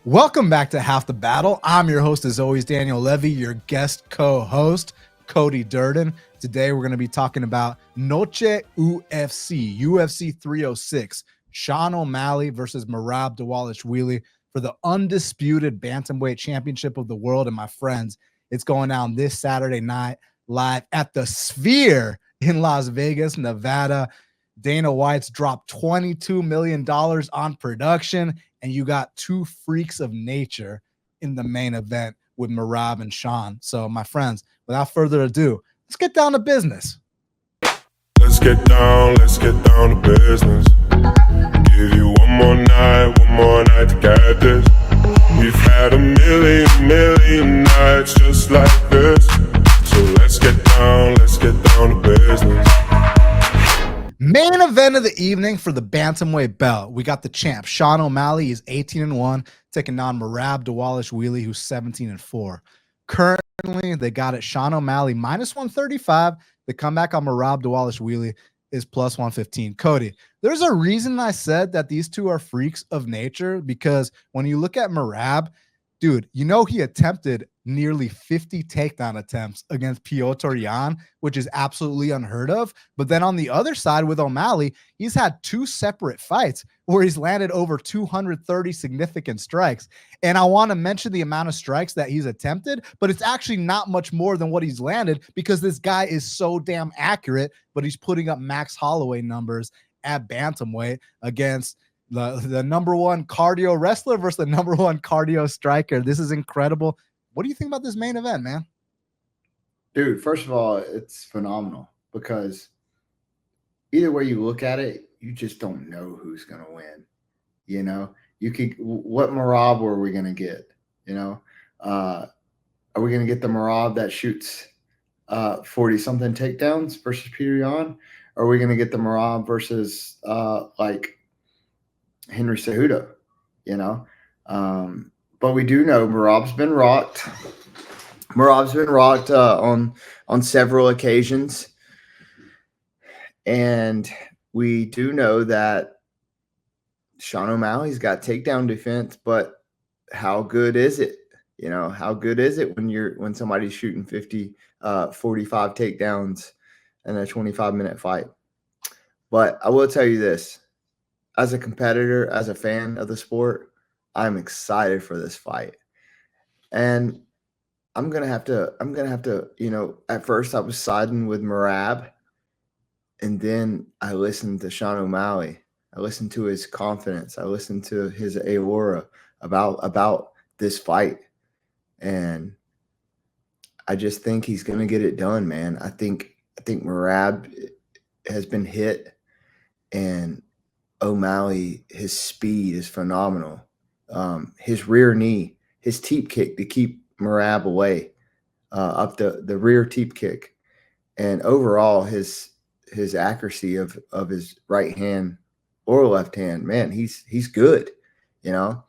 Welcome back to Half the Battle. I'm your host, as always, Daniel Levy, your guest co-host, Cody Durden. Today, we're going to be talking about Noche UFC 306, Sean O'Malley versus Merab Dvalishvili for the undisputed bantamweight championship of the world. And my friends, it's going down this Saturday night live at the Sphere in Las Vegas, Nevada. Dana White's dropped $22 million on production, and you got two freaks of nature in the main event with Merab and Sean. So, my friends, without further ado, let's get down to business. Let's get down to business. Give you one more night to get this. We've had a million nights just like this. So let's get down to business. Main event of the evening for the bantamweight belt. We got the champ, Sean O'Malley. Is 18-1, taking on Merab Dvalishvili, who's 17-4. Currently, they got it Sean O'Malley minus 135. The comeback on Merab Dvalishvili is plus 115. Cody, there's a reason I said that these two are freaks of nature, because when you look at Merab, dude, you know he attempted nearly 50 takedown attempts against Piotr Jan, which is absolutely unheard of. But then on the other side with O'Malley, he's had two separate fights where he's landed over 230 significant strikes. And I want to mention the amount of strikes that he's attempted, but it's actually not much more than what he's landed, because this guy is so damn accurate, but he's putting up Max Holloway numbers at bantamweight against the number one cardio wrestler versus the number one cardio striker. This is incredible. What do you think about this main event, man? Dude, first of all, it's phenomenal, because either way you look at it, you just don't know who's going to win. You know, what Merab were we going to get? You know, are we going to get the Merab that shoots 40-something takedowns versus Peter Yan? Or are we going to get the Merab versus like Henry Cejudo, you know? But we do know Merab's been rocked. Merab's been rocked on several occasions. And we do know that Sean O'Malley's got takedown defense, but how good is it? You know, how good is it when somebody's shooting 45 takedowns in a 25-minute fight? But I will tell you this, as a competitor, as a fan of the sport, I'm excited for this fight. And I'm gonna have to, you know, at first I was siding with Merab, and then I listened to Sean O'Malley. I listened to his confidence. I listened to his aura about this fight. And I just think he's gonna get it done, man. I think Merab has been hit, and O'Malley, his speed is phenomenal. His rear knee, his teep kick to keep Merab away, up the rear teep kick, and overall his accuracy of his right hand or left hand, man, he's good, you know.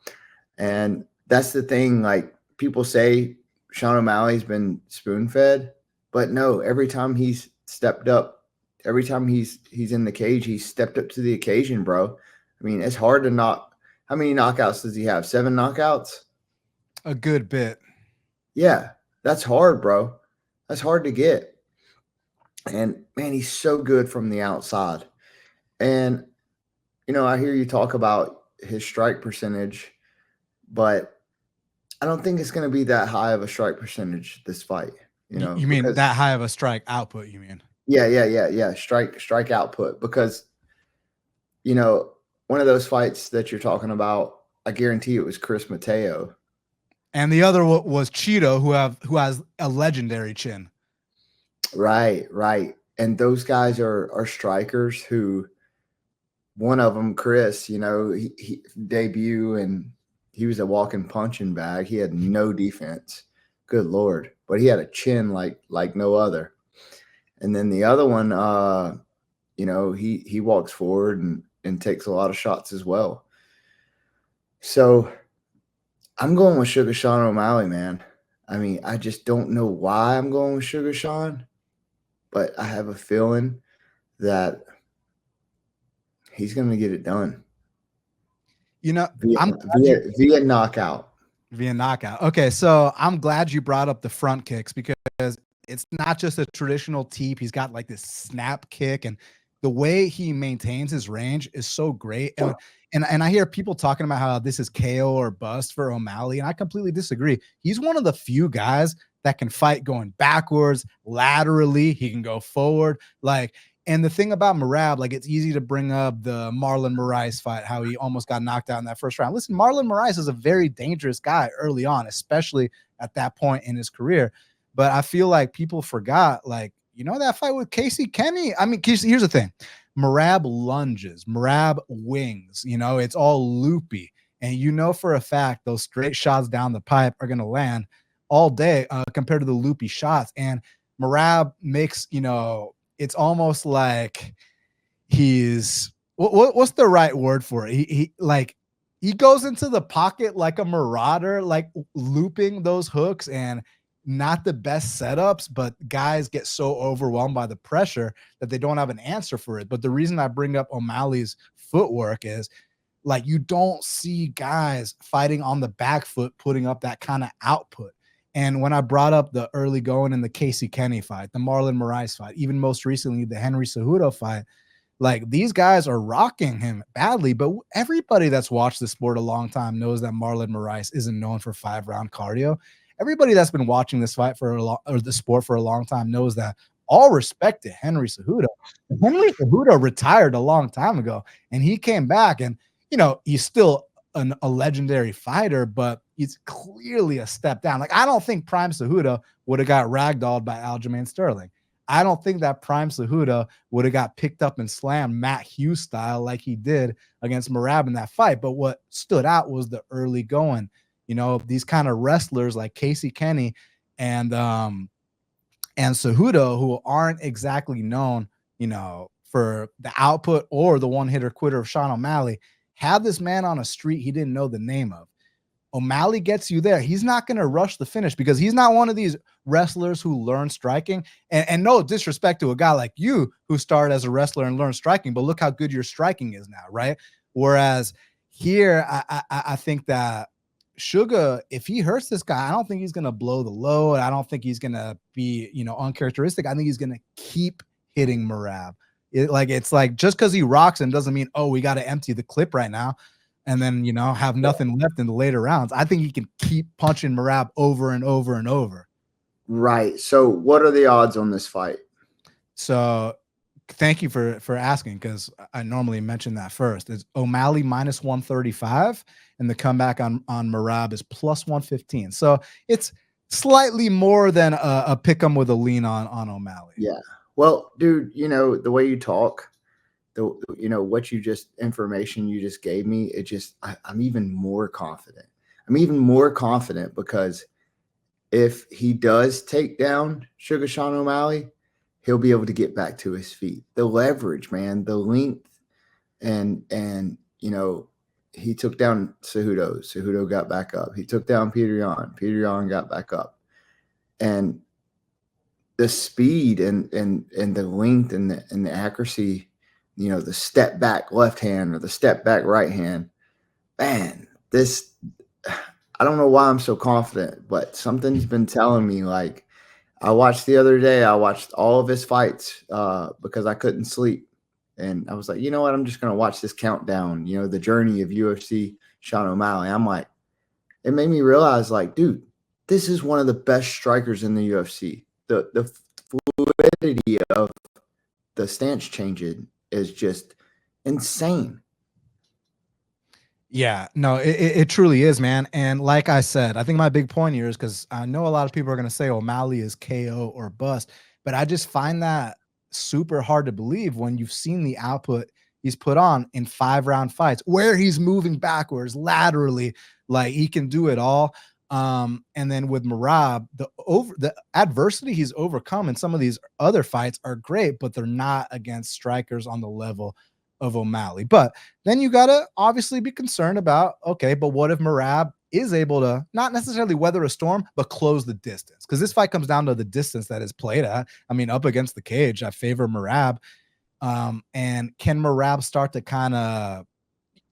And that's the thing. Like, people say Sean O'Malley's been spoon fed, but no, every time he's stepped up, every time he's in the cage, he's stepped up to the occasion, bro. I mean, it's hard to knock. How many knockouts does he have? 7 knockouts? A good bit. Yeah, that's hard, bro. That's hard to get. And, man, he's so good from the outside. And, you know, I hear you talk about his strike percentage, but I don't think it's going to be that high of a strike percentage this fight. You know, you mean that high of a strike output, you mean? Yeah. Strike output. Because, you know, one of those fights that you're talking about, I guarantee it was Chris Mateo. And the other was Cheeto, who has a legendary chin. Right. And those guys are strikers who, one of them, Chris, you know, he debut, and he was a walking punching bag. He had no defense. Good Lord. But he had a chin like no other. And then the other one, you know, he walks forward and takes a lot of shots as well. So I'm going with Sugar Sean O'Malley, man. I mean, I just don't know why I'm going with Sugar Sean, but I have a feeling that he's going to get it done. You know, Via knockout. via knockout. Okay, so I'm glad you brought up the front kicks because it's not just a traditional teep. He's got like this snap kick, and the way he maintains his range is so great. And I hear people talking about how this is KO or bust for O'Malley, and I completely disagree. He's one of the few guys that can fight going backwards, laterally. He can go forward, like. And the thing about Merab, like, it's easy to bring up the Marlon Moraes fight, how he almost got knocked out in that first round. Listen, Marlon Moraes is a very dangerous guy early on, especially at that point in his career. But I feel like people forgot, like, that fight with Casey Kenny. I mean, here's the thing. Merab lunges, Merab wings, it's all loopy. And for a fact, those straight shots down the pipe are going to land all day compared to the loopy shots. And Merab makes, it's almost like he's what's the right word for it? He goes into the pocket like a marauder, like looping those hooks, and not the best setups, but guys get so overwhelmed by the pressure that they don't have an answer for it. But the reason I bring up O'Malley's footwork is, like, you don't see guys fighting on the back foot putting up that kind of output. And when I brought up the early going in the Casey Kenny fight, the Marlon Moraes fight, even most recently the Henry Cejudo fight, like, these guys are rocking him badly. But everybody that's watched the sport a long time knows that Marlon Moraes isn't known for 5-round cardio. Everybody that's been watching this fight or the sport for a long time knows that. All respect to Henry Cejudo. Henry Cejudo retired a long time ago, and he came back, and he's still a legendary fighter, but he's clearly a step down. Like, I don't think Prime Cejudo would have got ragdolled by Aljamain Sterling. I don't think that Prime Cejudo would have got picked up and slammed Matt Hughes style like he did against Merab in that fight. But what stood out was the early going. These kind of wrestlers like Casey Kenny and Cejudo, who aren't exactly known, for the output or the one-hitter quitter of Sean O'Malley, have this man on a street he didn't know the name of. O'Malley gets you there. He's not going to rush the finish because he's not one of these wrestlers who learn striking. And no disrespect to a guy like you who started as a wrestler and learned striking, but look how good your striking is now, right? Whereas here, I think that Sugar, if he hurts this guy, I don't think he's going to blow the load. I don't think he's going to be, uncharacteristic. I think he's going to keep hitting Merab. It's like just because he rocks him doesn't mean, we got to empty the clip right now and then, have nothing left in the later rounds. I think he can keep punching Merab over and over and over. Right. So what are the odds on this fight? So thank you for asking, because I normally mention that first. It's O'Malley minus 135, and the comeback on Merab is plus 115. So it's slightly more than a pick 'em with a lean on O'Malley. Yeah. Well, dude, the way you talk, what information you just gave me, I'm even more confident. I'm even more confident because if he does take down Sugar Sean O'Malley, he'll be able to get back to his feet. The leverage, man, the length, and he took down Cejudo. Cejudo got back up. He took down Peter Yan got back up. And the speed and the length and the accuracy, the step back left hand or the step back right hand, man, I don't know why I'm so confident, but something's been telling me. Like, I watched the other day, I watched all of his fights because I couldn't sleep. And I was like, you know what? I'm just going to watch this countdown, the journey of UFC Sean O'Malley. I'm like, it made me realize, like, dude, this is one of the best strikers in the UFC. The fluidity of the stance changing is just insane. Yeah, no, it truly is, man. And like I said, I think my big point here is because I know a lot of people are going to say O'Malley is KO or bust, but I just find that super hard to believe when you've seen the output he's put on in 5-round fights where he's moving backwards, laterally, like he can do it all. And then with Merab, the adversity he's overcome in some of these other fights are great, but they're not against strikers on the level of O'Malley. But then you got to obviously be concerned about, okay, but what if Merab is able to not necessarily weather a storm, but close the distance? Because this fight comes down to the distance that is played at. I mean, up against the cage, I favor Merab. And can Merab start to kind of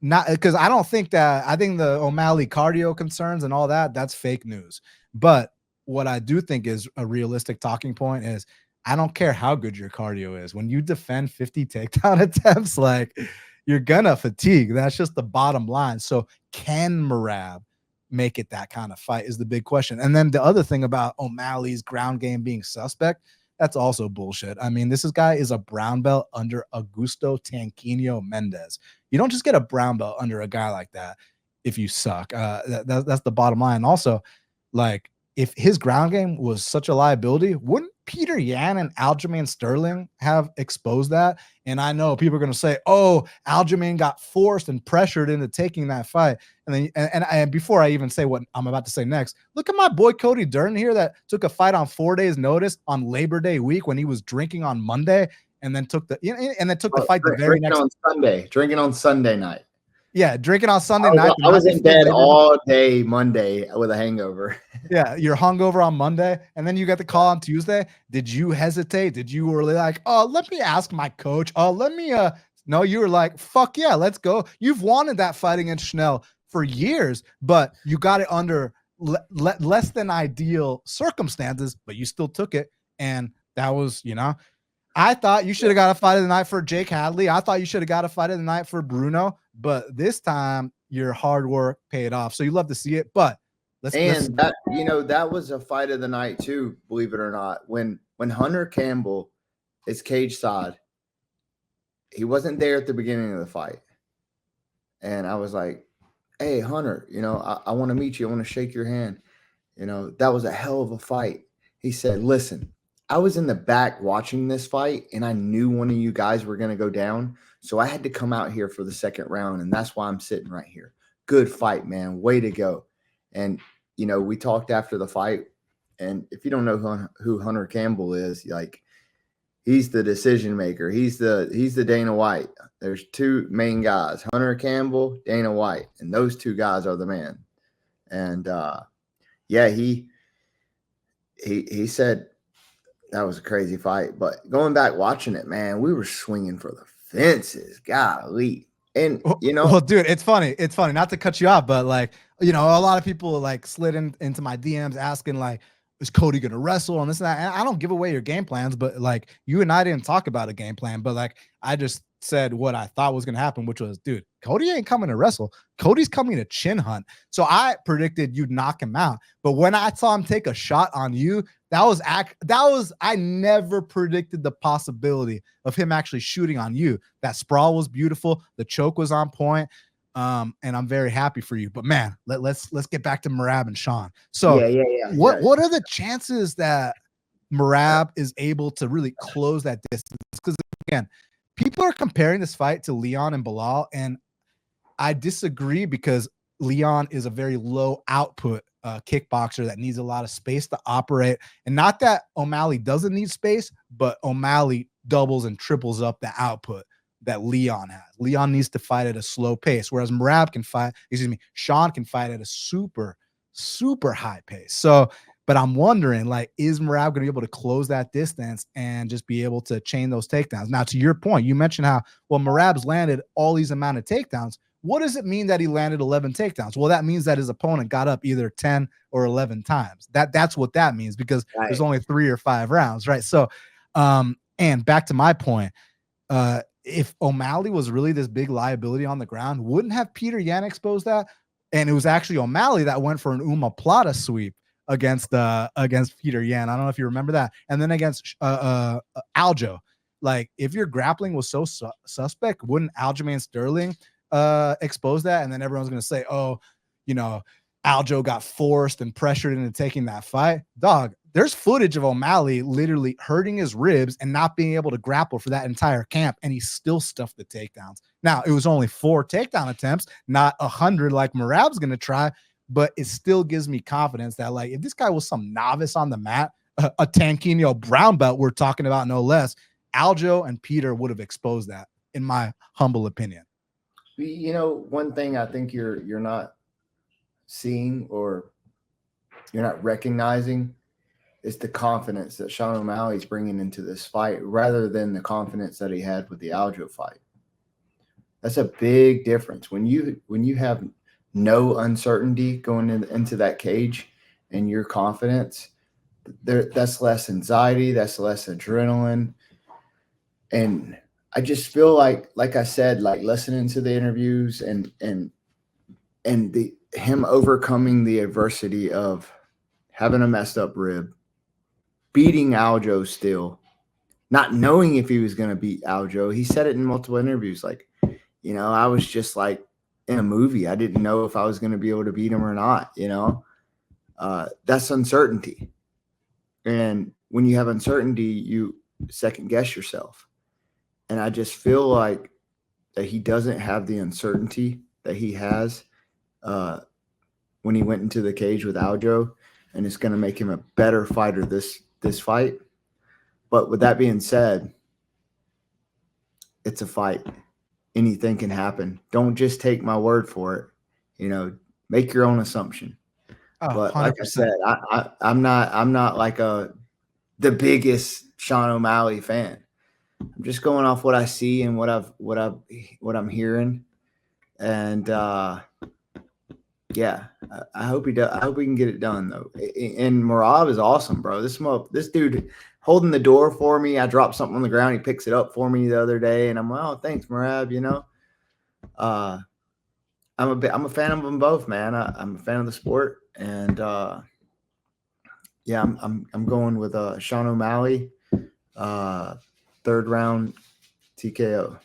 Not because I don't think that. I think the O'Malley cardio concerns and all that's fake news. But what I do think is a realistic talking point is I don't care how good your cardio is. When you defend 50 takedown attempts, like you're gonna fatigue. That's just the bottom line. So can Merab make it that kind of fight is the big question. And then the other thing about O'Malley's ground game being suspect, that's also bullshit. I mean, this guy is a brown belt under Augusto Tanquinho Mendez. You don't just get a brown belt under a guy like that if you suck. That's the bottom line. Also, like, if his ground game was such a liability, wouldn't Peter Yan and Aljamain Sterling have exposed that? And I know people are going to say, oh, Aljamain got forced and pressured into taking that fight. And then, and before I even say what I'm about to say next, look at my boy Cody Durden here that took a fight on 4 days' notice on Labor Day week when he was drinking on Monday, and then took the fight the very next on Sunday, drinking on Sunday night. Yeah, drinking on Sunday night. I was in bed all day Monday with a hangover. Yeah, you're hungover on Monday, and then you get the call on Tuesday. Did you hesitate? Did you were like, oh, let me ask my coach? Oh, let me no, you were like, fuck yeah, let's go. You've wanted that fight against Schnell for years, but you got it under less than ideal circumstances, but you still took it. And that was, I thought you should have got a fight of the night for Jake Hadley. I thought you should have got a fight of the night for Bruno, but this time your hard work paid off. So you love to see it, but that was a fight of the night too, believe it or not. When Hunter Campbell is cage side, he wasn't there at the beginning of the fight. And I was like, hey, Hunter, I want to meet you. I want to shake your hand. That was a hell of a fight. He said, listen, I was in the back watching this fight, and I knew one of you guys were going to go down. So I had to come out here for the second round, and that's why I'm sitting right here. Good fight, man. Way to go. And, we talked after the fight, and if you don't know who Hunter Campbell is, like, he's the decision maker. He's the Dana White. There's two main guys, Hunter Campbell, Dana White, and those two guys are the man. And, he said that was a crazy fight. But going back watching it, man, we were swinging for the fences. Golly. And, well, dude, it's funny. It's funny not to cut you off, but like, a lot of people like slid into my DMs asking like, is Cody going to wrestle and this and that? And I don't give away your game plans, but like you and I didn't talk about a game plan, but like I just said what I thought was going to happen, which was, dude, Cody ain't coming to wrestle. Cody's coming to chin hunt. So I predicted you'd knock him out. But when I saw him take a shot on you, I never predicted the possibility of him actually shooting on you. That sprawl was beautiful. The choke was on point. And I'm very happy for you. But man, let's get back to Merab and Sean. So what are the chances that Merab is able to really close that distance? Because again, people are comparing this fight to Leon and Bilal, and I disagree because Leon is a very low output kickboxer that needs a lot of space to operate. And not that O'Malley doesn't need space, but O'Malley doubles and triples up the output that Leon has. Leon needs to fight at a slow pace, whereas Sean can fight at a super, super high pace. So, but I'm wondering, like, is Merab going to be able to close that distance and just be able to chain those takedowns? Now, to your point, you mentioned how, Merab's landed all these amount of takedowns. What does it mean that he landed 11 takedowns? Well, that means that his opponent got up either 10 or 11 times. That's what that means, because there's only 3 or 5 rounds, right? So, and back to my point, if O'Malley was really this big liability on the ground, wouldn't have Peter Yan exposed that? And it was actually O'Malley that went for an Uma Plata sweep against Peter Yan. I don't know if you remember that. And then against Aljo. Like, if your grappling was so suspect, wouldn't Aljamain Sterling expose that? And then everyone's going to say, oh, Aljo got forced and pressured into taking that fight. Dog, there's footage of O'Malley literally hurting his ribs and not being able to grapple for that entire camp, and he still stuffed the takedowns. Now, it was only 4 takedown attempts, not 100 like Merab's going to try, but it still gives me confidence that, like, if this guy was some novice on the mat, a Tanquinho brown belt we're talking about, no less, Aljo and Peter would have exposed that, in my humble opinion. One thing I think you're not seeing, or you're not recognizing, is the confidence that Sean O'Malley's bringing into this fight rather than the confidence that he had with the Aljo fight. That's a big difference when you have no uncertainty going into that cage, and your confidence. That's less anxiety. That's less adrenaline, and I just feel like I said, like listening to the interviews and the him overcoming the adversity of having a messed up rib, beating Aljo still, not knowing if he was going to beat Aljo. He said it in multiple interviews, like, I was just like in a movie. I didn't know if I was going to be able to beat him or not. That's uncertainty, and when you have uncertainty, you second guess yourself. And I just feel like that he doesn't have the uncertainty that he has when he went into the cage with Aljo, and it's going to make him a better fighter this fight. But with that being said, it's a fight. Anything can happen. Don't just take my word for it. Make your own assumption. Oh, But 100%. like I said, I'm not like the biggest Sean O'Malley fan. I'm just going off what I see and what I'm hearing, and yeah, I hope he does. I hope we can get it done though. And Merab is awesome, bro. This dude holding the door for me. I dropped something on the ground. He picks it up for me the other day, and I'm like, oh, thanks, Merab. I'm a fan of them both, man. I'm a fan of the sport, and yeah, I'm going with Sean O'Malley, third round TKO.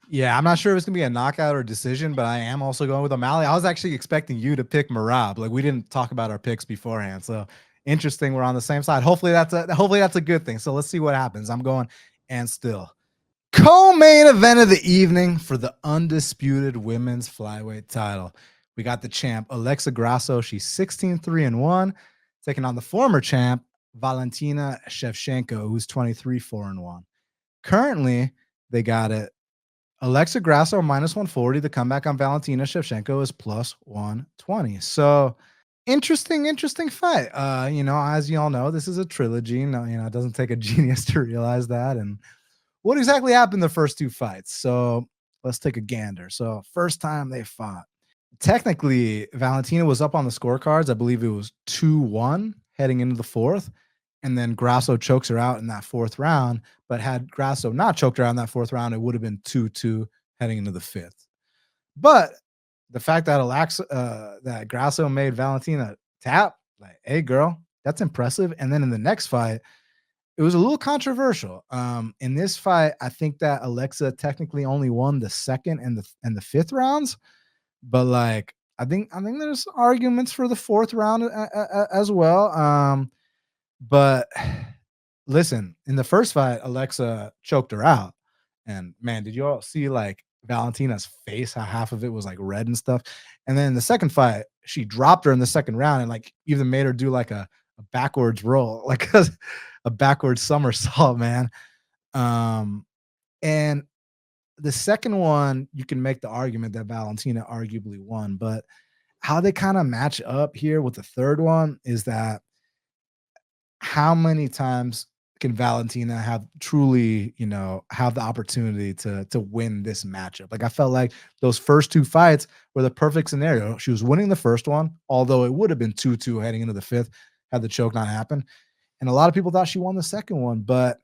Yeah, I'm not sure if it's gonna be a knockout or decision, but I am also going with O'Malley. I was actually expecting you to pick Merab. Like we didn't talk about our picks beforehand, so interesting. We're on the same side. Hopefully that's a good thing. So let's see what happens. I'm going and still co-main event of the evening for the undisputed women's flyweight title. We got the champ Alexa Grasso. She's 16-3-1, taking on the former champ Valentina Shevchenko, who's 23-4-1. Currently, they got it. Alexa Grasso minus 140. The comeback on Valentina Shevchenko is plus 120. So interesting fight. As you all know, this is a trilogy. No, it doesn't take a genius to realize that. And what exactly happened the first two fights? So let's take a gander. So first time they fought. Technically, Valentina was up on the scorecards. I believe it was 2-1 heading into the fourth. And then Grasso chokes her out in that fourth round. But had Grasso not choked her out in that fourth round, it would have been 2-2 heading into the fifth. But the fact that that Grasso made Valentina tap, like, hey, girl, that's impressive. And then in the next fight, it was a little controversial. In this fight, I think that Alexa technically only won the second and the fifth rounds. But like, I think there's arguments for the fourth round as well. But listen, in the first fight, Alexa choked her out. And man, did you all see like Valentina's face, how half of it was like red and stuff? And then in the second fight, she dropped her in the second round and like even made her do like a backwards roll, like a backwards somersault, man. And the second one, you can make the argument that Valentina arguably won, but how they kind of match up here with the third one is that how many times can Valentina have truly, have the opportunity to win this matchup? Like I felt like those first two fights were the perfect scenario. She was winning the first one, although it would have been 2-2 heading into the fifth had the choke not happened. And a lot of people thought she won the second one, but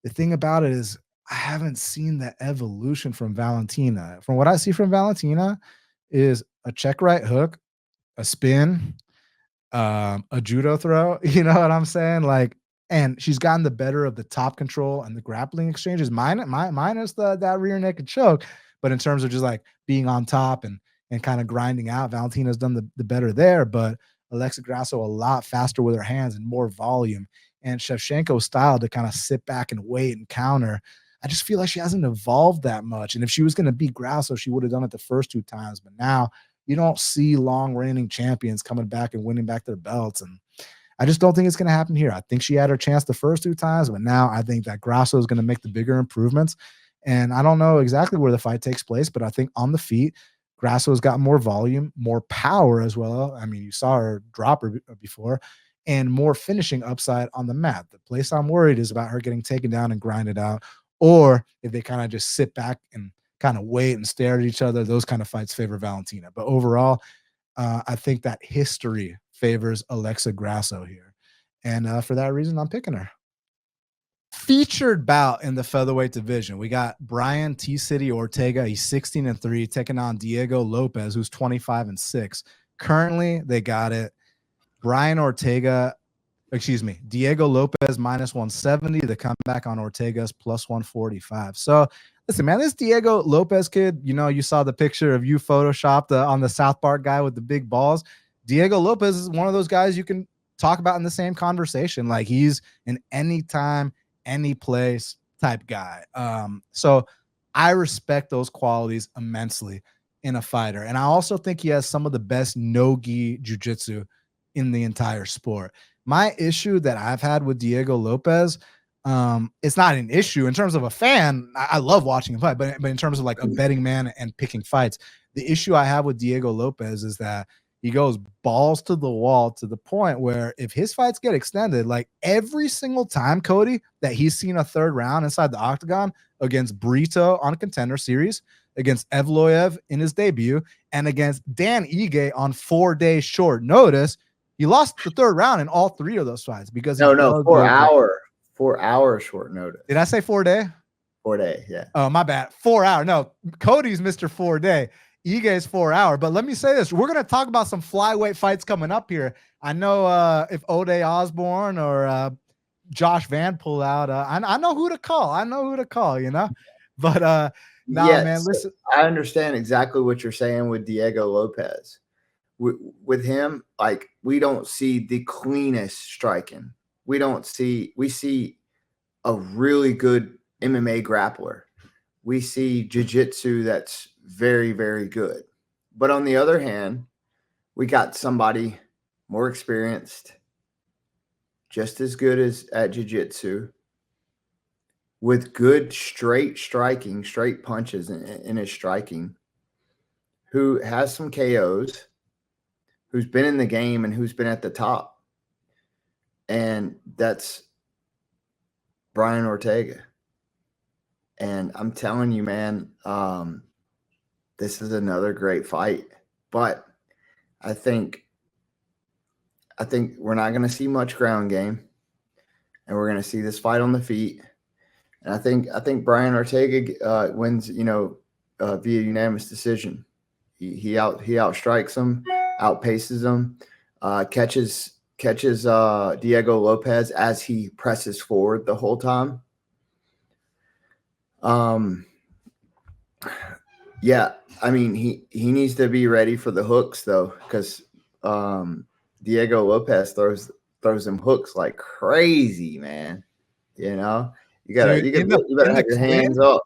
the thing about it is I haven't seen the evolution from Valentina. From what I see from Valentina is a check right hook, a spin, a judo throw. You know what I'm saying? Like, and she's gotten the better of the top control and the grappling exchanges, minus that rear naked choke. But in terms of just like being on top and kind of grinding out, Valentina's done the better there. But Alexa Grasso a lot faster with her hands and more volume. And Shevchenko's style to kind of sit back and wait and counter. I just feel like she hasn't evolved that much. And if she was going to beat Grasso, she would have done it the first two times. But now you don't see long reigning champions coming back and winning back their belts. And I just don't think it's going to happen here. I think she had her chance the first two times, but now I think that Grasso is going to make the bigger improvements. And I don't know exactly where the fight takes place, but I think on the feet, Grasso's got more volume, more power as well. I mean, you saw her drop her before, and more finishing upside on the mat. The place I'm worried is about her getting taken down and grinded out, or if they kind of just sit back and kind of wait and stare at each other, those kind of fights favor Valentina. But overall, I think that history favors Alexa Grasso here. And for that reason, I'm picking her. Featured bout in the featherweight division. We got Brian T-City Ortega. He's 16-3, taking on Diego Lopes, who's 25-6. Currently, they got it. Diego Lopes minus 170. The comeback on Ortega's plus 145. So listen, man, this Diego Lopes kid, you saw the picture of you photoshopped on the South Park guy with the big balls. Diego Lopes is one of those guys you can talk about in the same conversation. Like, he's an anytime, any place type guy. So I respect those qualities immensely in a fighter. And I also think he has some of the best no-gi jiu-jitsu in the entire sport. My issue that I've had with Diego Lopes, it's not an issue in terms of a fan. I love watching him fight, but in terms of like a betting man and picking fights, the issue I have with Diego Lopes is that he goes balls to the wall to the point where if his fights get extended, like every single time, Cody, that he's seen a third round inside the octagon against Brito on a Contender Series, against Evloev in his debut, and against Dan Ige on 4 days short notice, he lost the third round in all three of those fights because 4 hour short notice. Did I say 4 day? 4 day, yeah. Oh, my bad. 4 hour. No, Cody's Mr. 4 day. Ige's 4 hour. But let me say this. We're going to talk about some flyweight fights coming up here. I know if Ode Osbourne or Josh Van pull out, I know who to call. But yes, man, listen. I understand exactly what you're saying with Diego Lopes. With him, like, we don't see the cleanest striking. We see a really good MMA grappler. We see jiu-jitsu that's very, very good. But on the other hand, we got somebody more experienced, just as good as at jiu-jitsu, with good straight striking, straight punches in his striking, who has some KOs, who's been in the game and who's been at the top. And that's Brian Ortega. And I'm telling you, man, this is another great fight. But I think we're not going to see much ground game, and we're going to see this fight on the feet. And I think Brian Ortega wins, via unanimous decision. He outstrikes him, outpaces him, catches Diego Lopes as he presses forward the whole time. Yeah, I mean, he needs to be ready for the hooks though, because Diego Lopes throws them hooks like crazy, man. You better have your hands up.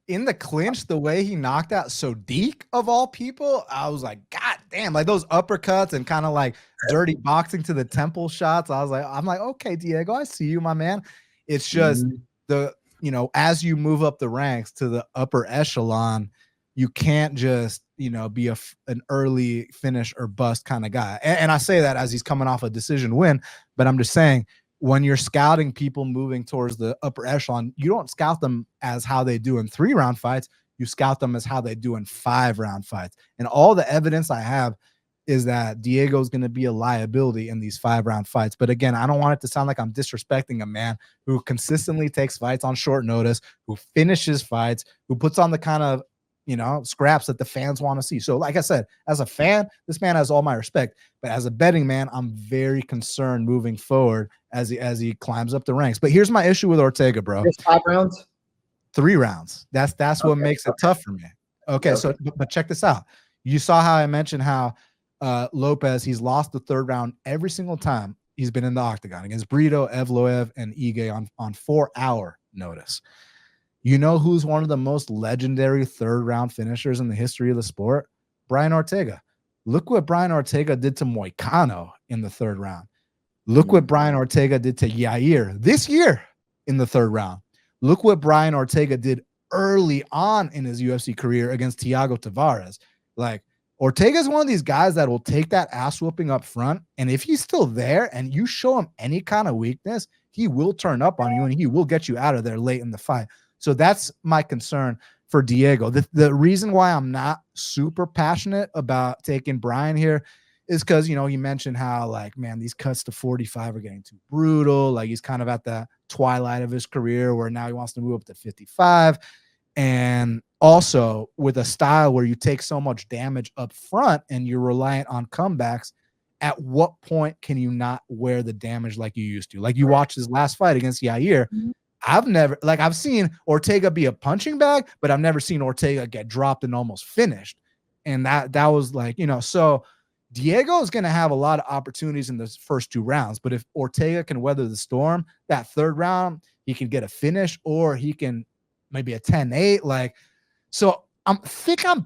In the clinch, the way he knocked out Sodiq of all people, I was like, God damn, like those uppercuts and kind of like dirty boxing to the temple shots. I'm like, okay, Diego, I see you, my man. It's just as you move up the ranks to the upper echelon, you can't just, be an early finish or bust kind of guy. And I say that as he's coming off a decision win, but I'm just saying, when you're scouting people moving towards the upper echelon, you don't scout them as how they do in 3-round fights. You scout them as how they do in 5-round fights. And all the evidence I have is that Diego's going to be a liability in these 5-round fights. But again, I don't want it to sound like I'm disrespecting a man who consistently takes fights on short notice, who finishes fights, who puts on the kind of, scraps that the fans want to see. So like I said, as a fan, this man has all my respect, but as a betting man, I'm very concerned moving forward as he climbs up the ranks. But here's my issue with Ortega, bro. It's 5 rounds? 3 rounds. That's what makes it tough for me. Okay. So, but check this out. You saw how I mentioned how Lopes, he's lost the 3rd round every single time he's been in the octagon against Brito, Evloev, and Ige on 4-hour notice. You know who's one of the most legendary 3rd-round finishers in the history of the sport? Brian Ortega. Look what Brian Ortega did to Moicano in the 3rd round. Look what Brian Ortega did to Yair this year in the 3rd round. Look what Brian Ortega did early on in his UFC career against Thiago Tavares. Like, Ortega is one of these guys that will take that ass whooping up front, and if he's still there and you show him any kind of weakness, he will turn up on you and he will get you out of there late in the fight. So that's my concern for Diego. The reason why I'm not super passionate about taking Brian here is because, you mentioned how, like, man, these cuts to 45 are getting too brutal. Like, he's kind of at the twilight of his career where now he wants to move up to 55. And also with a style where you take so much damage up front and you're reliant on comebacks, at what point can you not wear the damage like you used to? Like, you watch his last fight against Yair. I've seen Ortega be a punching bag, but I've never seen Ortega get dropped and almost finished. And that was like, so Diego is going to have a lot of opportunities in the first 2 rounds. But if Ortega can weather the storm, that 3rd round, he can get a finish, or he can maybe a 10-8. Like, so I'm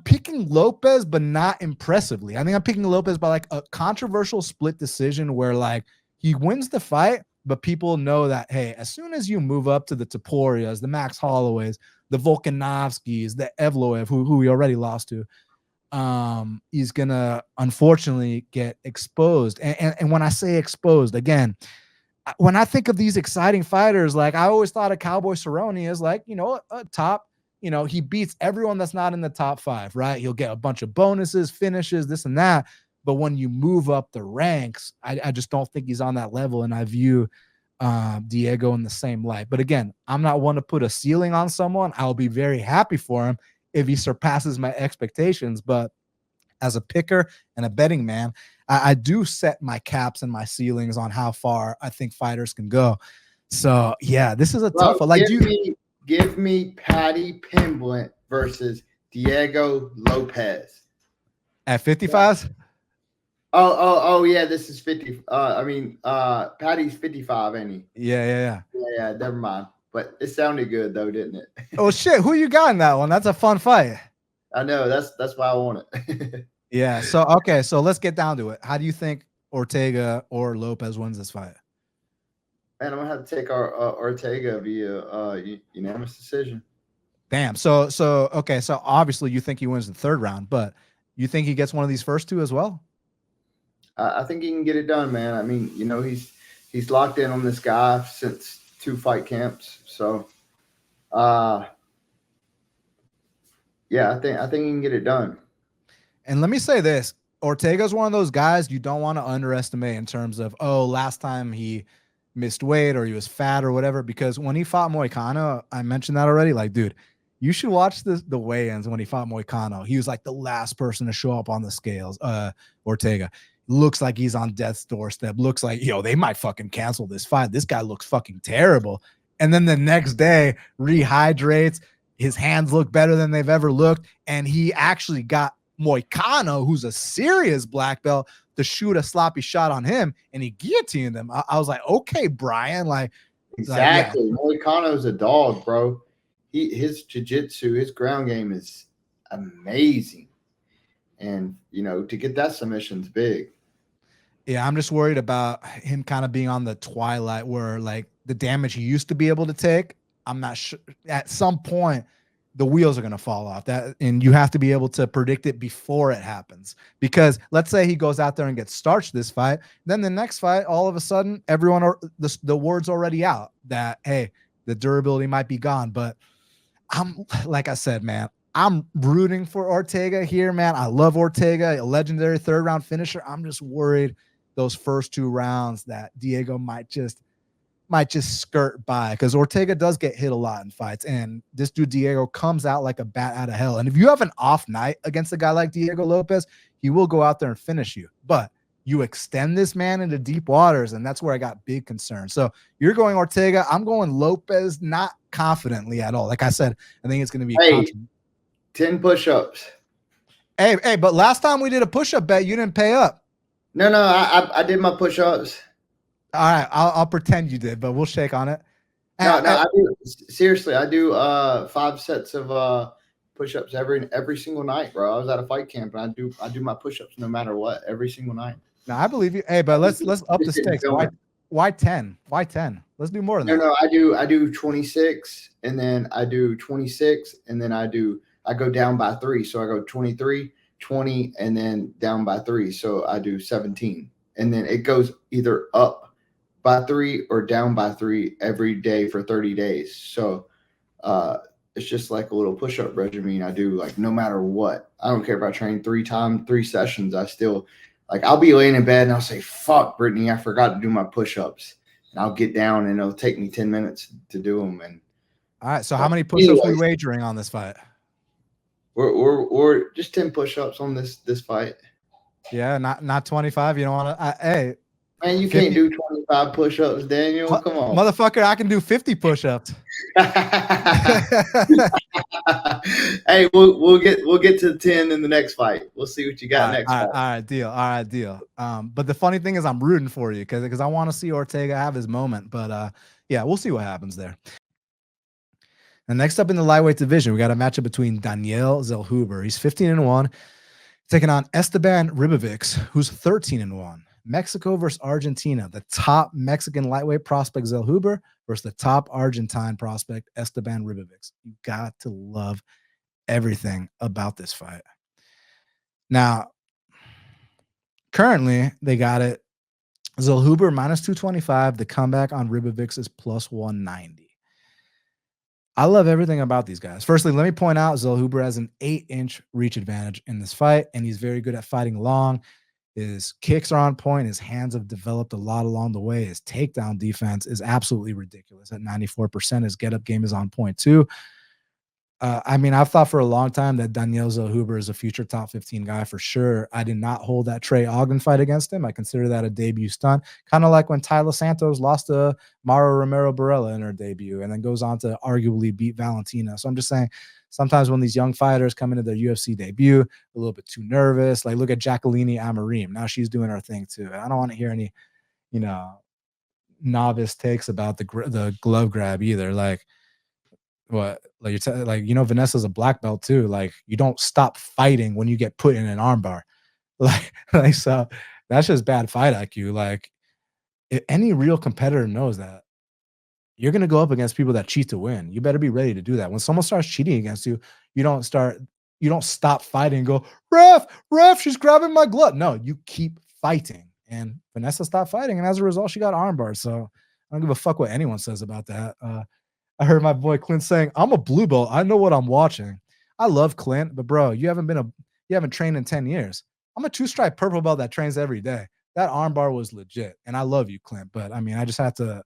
picking Lopes, but not impressively. I think I'm picking Lopes by like a controversial split decision where, like, he wins the fight, but people know that, hey, as soon as you move up to the Toporias, the Max Holloways, the Volkanovskis, the Evloev, who we already lost to, he's gonna unfortunately get exposed. And when I say exposed, again, when I think of these exciting fighters, like, I always thought of Cowboy Cerrone as like, a top, he beats everyone that's not in the top 5, right? He'll get a bunch of bonuses, finishes, this and that. But when you move up the ranks, I just don't think he's on that level. And I view Diego in the same light. But again, I'm not one to put a ceiling on someone. I'll be very happy for him if he surpasses my expectations. But as a picker and a betting man, I do set my caps and my ceilings on how far I think fighters can go. So yeah, this is a tough one. Like, give me Patty Pimblett versus Diego Lopes at 55. Oh yeah, this is 50. Patty's 55, ain't he? Yeah. Yeah, never mind. But it sounded good though, didn't it? Oh shit, who you got in that one? That's a fun fight. I know, that's why I want it. Yeah. So okay, so let's get down to it. How do you think Ortega or Lopes wins this fight? And I'm gonna have to take our Ortega via unanimous decision. Damn. So okay. So obviously you think he wins the 3rd round, but you think he gets one of these first 2 as well? I think he can get it done, man. I mean, he's locked in on this guy since 2 fight camps. So, yeah, I think he can get it done. And let me say this: Ortega's one of those guys you don't want to underestimate in terms of, last time he missed weight or he was fat or whatever. Because when he fought Moicano, I mentioned that already. Like, dude, you should watch the weigh-ins when he fought Moicano. He was like the last person to show up on the scales. Ortega looks like he's on death's doorstep. Looks like, they might fucking cancel this fight. This guy looks fucking terrible. And then the next day, rehydrates. His hands look better than they've ever looked. And he actually got Moicano, who's a serious black belt, to shoot a sloppy shot on him, and he guillotined him. I was like, okay, Brian. Exactly. Yeah. Moicano's a dog, bro. His jiu-jitsu, his ground game is amazing. And, to get that submission's big. Yeah, I'm just worried about him kind of being on the twilight where, like, the damage he used to be able to take, I'm not sure. At some point, the wheels are going to fall off. And you have to be able to predict it before it happens. Because let's say he goes out there and gets starched this fight. Then the next fight, all of a sudden, the word's already out that, hey, the durability might be gone. But like I said, man, I'm rooting for Ortega here, man. I love Ortega, a legendary 3rd round finisher. I'm just worried those first 2 rounds that Diego might just skirt by, because Ortega does get hit a lot in fights, and this dude Diego comes out like a bat out of hell. And if you have an off night against a guy like Diego Lopes, he will go out there and finish you. But you extend this man into deep waters, and that's where I got big concerns. So you're going Ortega. I'm going Lopes, not confidently at all. Like I said, I think it's going to be 10 push-ups. Hey, but last time we did a push-up bet, you didn't pay up. No, I did my push-ups. All right, I'll pretend you did, but we'll shake on it. No, I do. Seriously, I do 5 sets of push-ups every single night, bro. I was at a fight camp, and I do my push-ups no matter what every single night. No, I believe you. Hey, but let's up the stakes. Why 10? Why 10? Let's do more than that. No, I do 26, and then I do 26, and then I go down by 3. So I go 23, 20, and then down by 3. So I do 17. And then it goes either up by 3 or down by 3 every day for 30 days. So it's just like a little push-up regimen I do, like no matter what. I don't care if I train 3 sessions. I still like I'll be laying in bed and I'll say, fuck, Brittany, I forgot to do my push-ups. And I'll get down and it'll take me 10 minutes to do them. And all right. So how many push-ups are we wagering on this fight? We're just 10 push-ups on this fight. Yeah, not 25. You don't want to hey. Man, you 50. Can't do 25 push-ups, Daniel. Come on. Motherfucker, I can do 50 push-ups. Hey, we'll get to 10 in the next fight. We'll see what you got next fight. All right, deal. But the funny thing is I'm rooting for you because I want to see Ortega have his moment. But yeah, we'll see what happens there. And next up in the lightweight division, we got a matchup between Daniel Zellhuber. He's 15-1, taking on Esteban Ribovics, who's 13-1. Mexico versus Argentina, the top Mexican lightweight prospect Zellhuber versus the top Argentine prospect Esteban Ribovics. You got to love everything about this fight. Now, currently they got it Zellhuber minus 225. The comeback on Ribovics is plus 190. I love everything about these guys. Firstly, let me point out Zellhuber has an 8-inch reach advantage in this fight, and he's very good at fighting long. His kicks are on point. His hands have developed a lot along the way. His takedown defense is absolutely ridiculous at 94%. His get-up game is on point too. I mean, I've thought for a long time that Daniel Zellhuber is a future top 15 guy for sure. I did not hold that Trey Ogden fight against him. I consider that a debut stunt, kind of like when Tyler Santos lost to Mauro Romero Barella in her debut and then goes on to arguably beat Valentina. So I'm just saying, sometimes when these young fighters come into their UFC debut, a little bit too nervous. Like look at Jacqueline Amarim. Now she's doing her thing too. I don't want to hear any, novice takes about the glove grab either. Like, what, like Vanessa's a black belt too. Like you don't stop fighting when you get put in an armbar. Like so that's just bad fight IQ. Like if any real competitor knows that you're gonna go up against people that cheat to win. You better be ready to do that. When someone starts cheating against you, you don't stop fighting and go, ref, she's grabbing my glove. No, you keep fighting. And Vanessa stopped fighting, and as a result, she got armbarred. So I don't give a fuck what anyone says about that. I heard my boy Clint saying, I'm a blue belt. I know what I'm watching. I love Clint, but bro, you haven't trained in 10 years. I'm a 2-stripe purple belt that trains every day. That armbar was legit. And I love you, Clint. But I mean, I just have to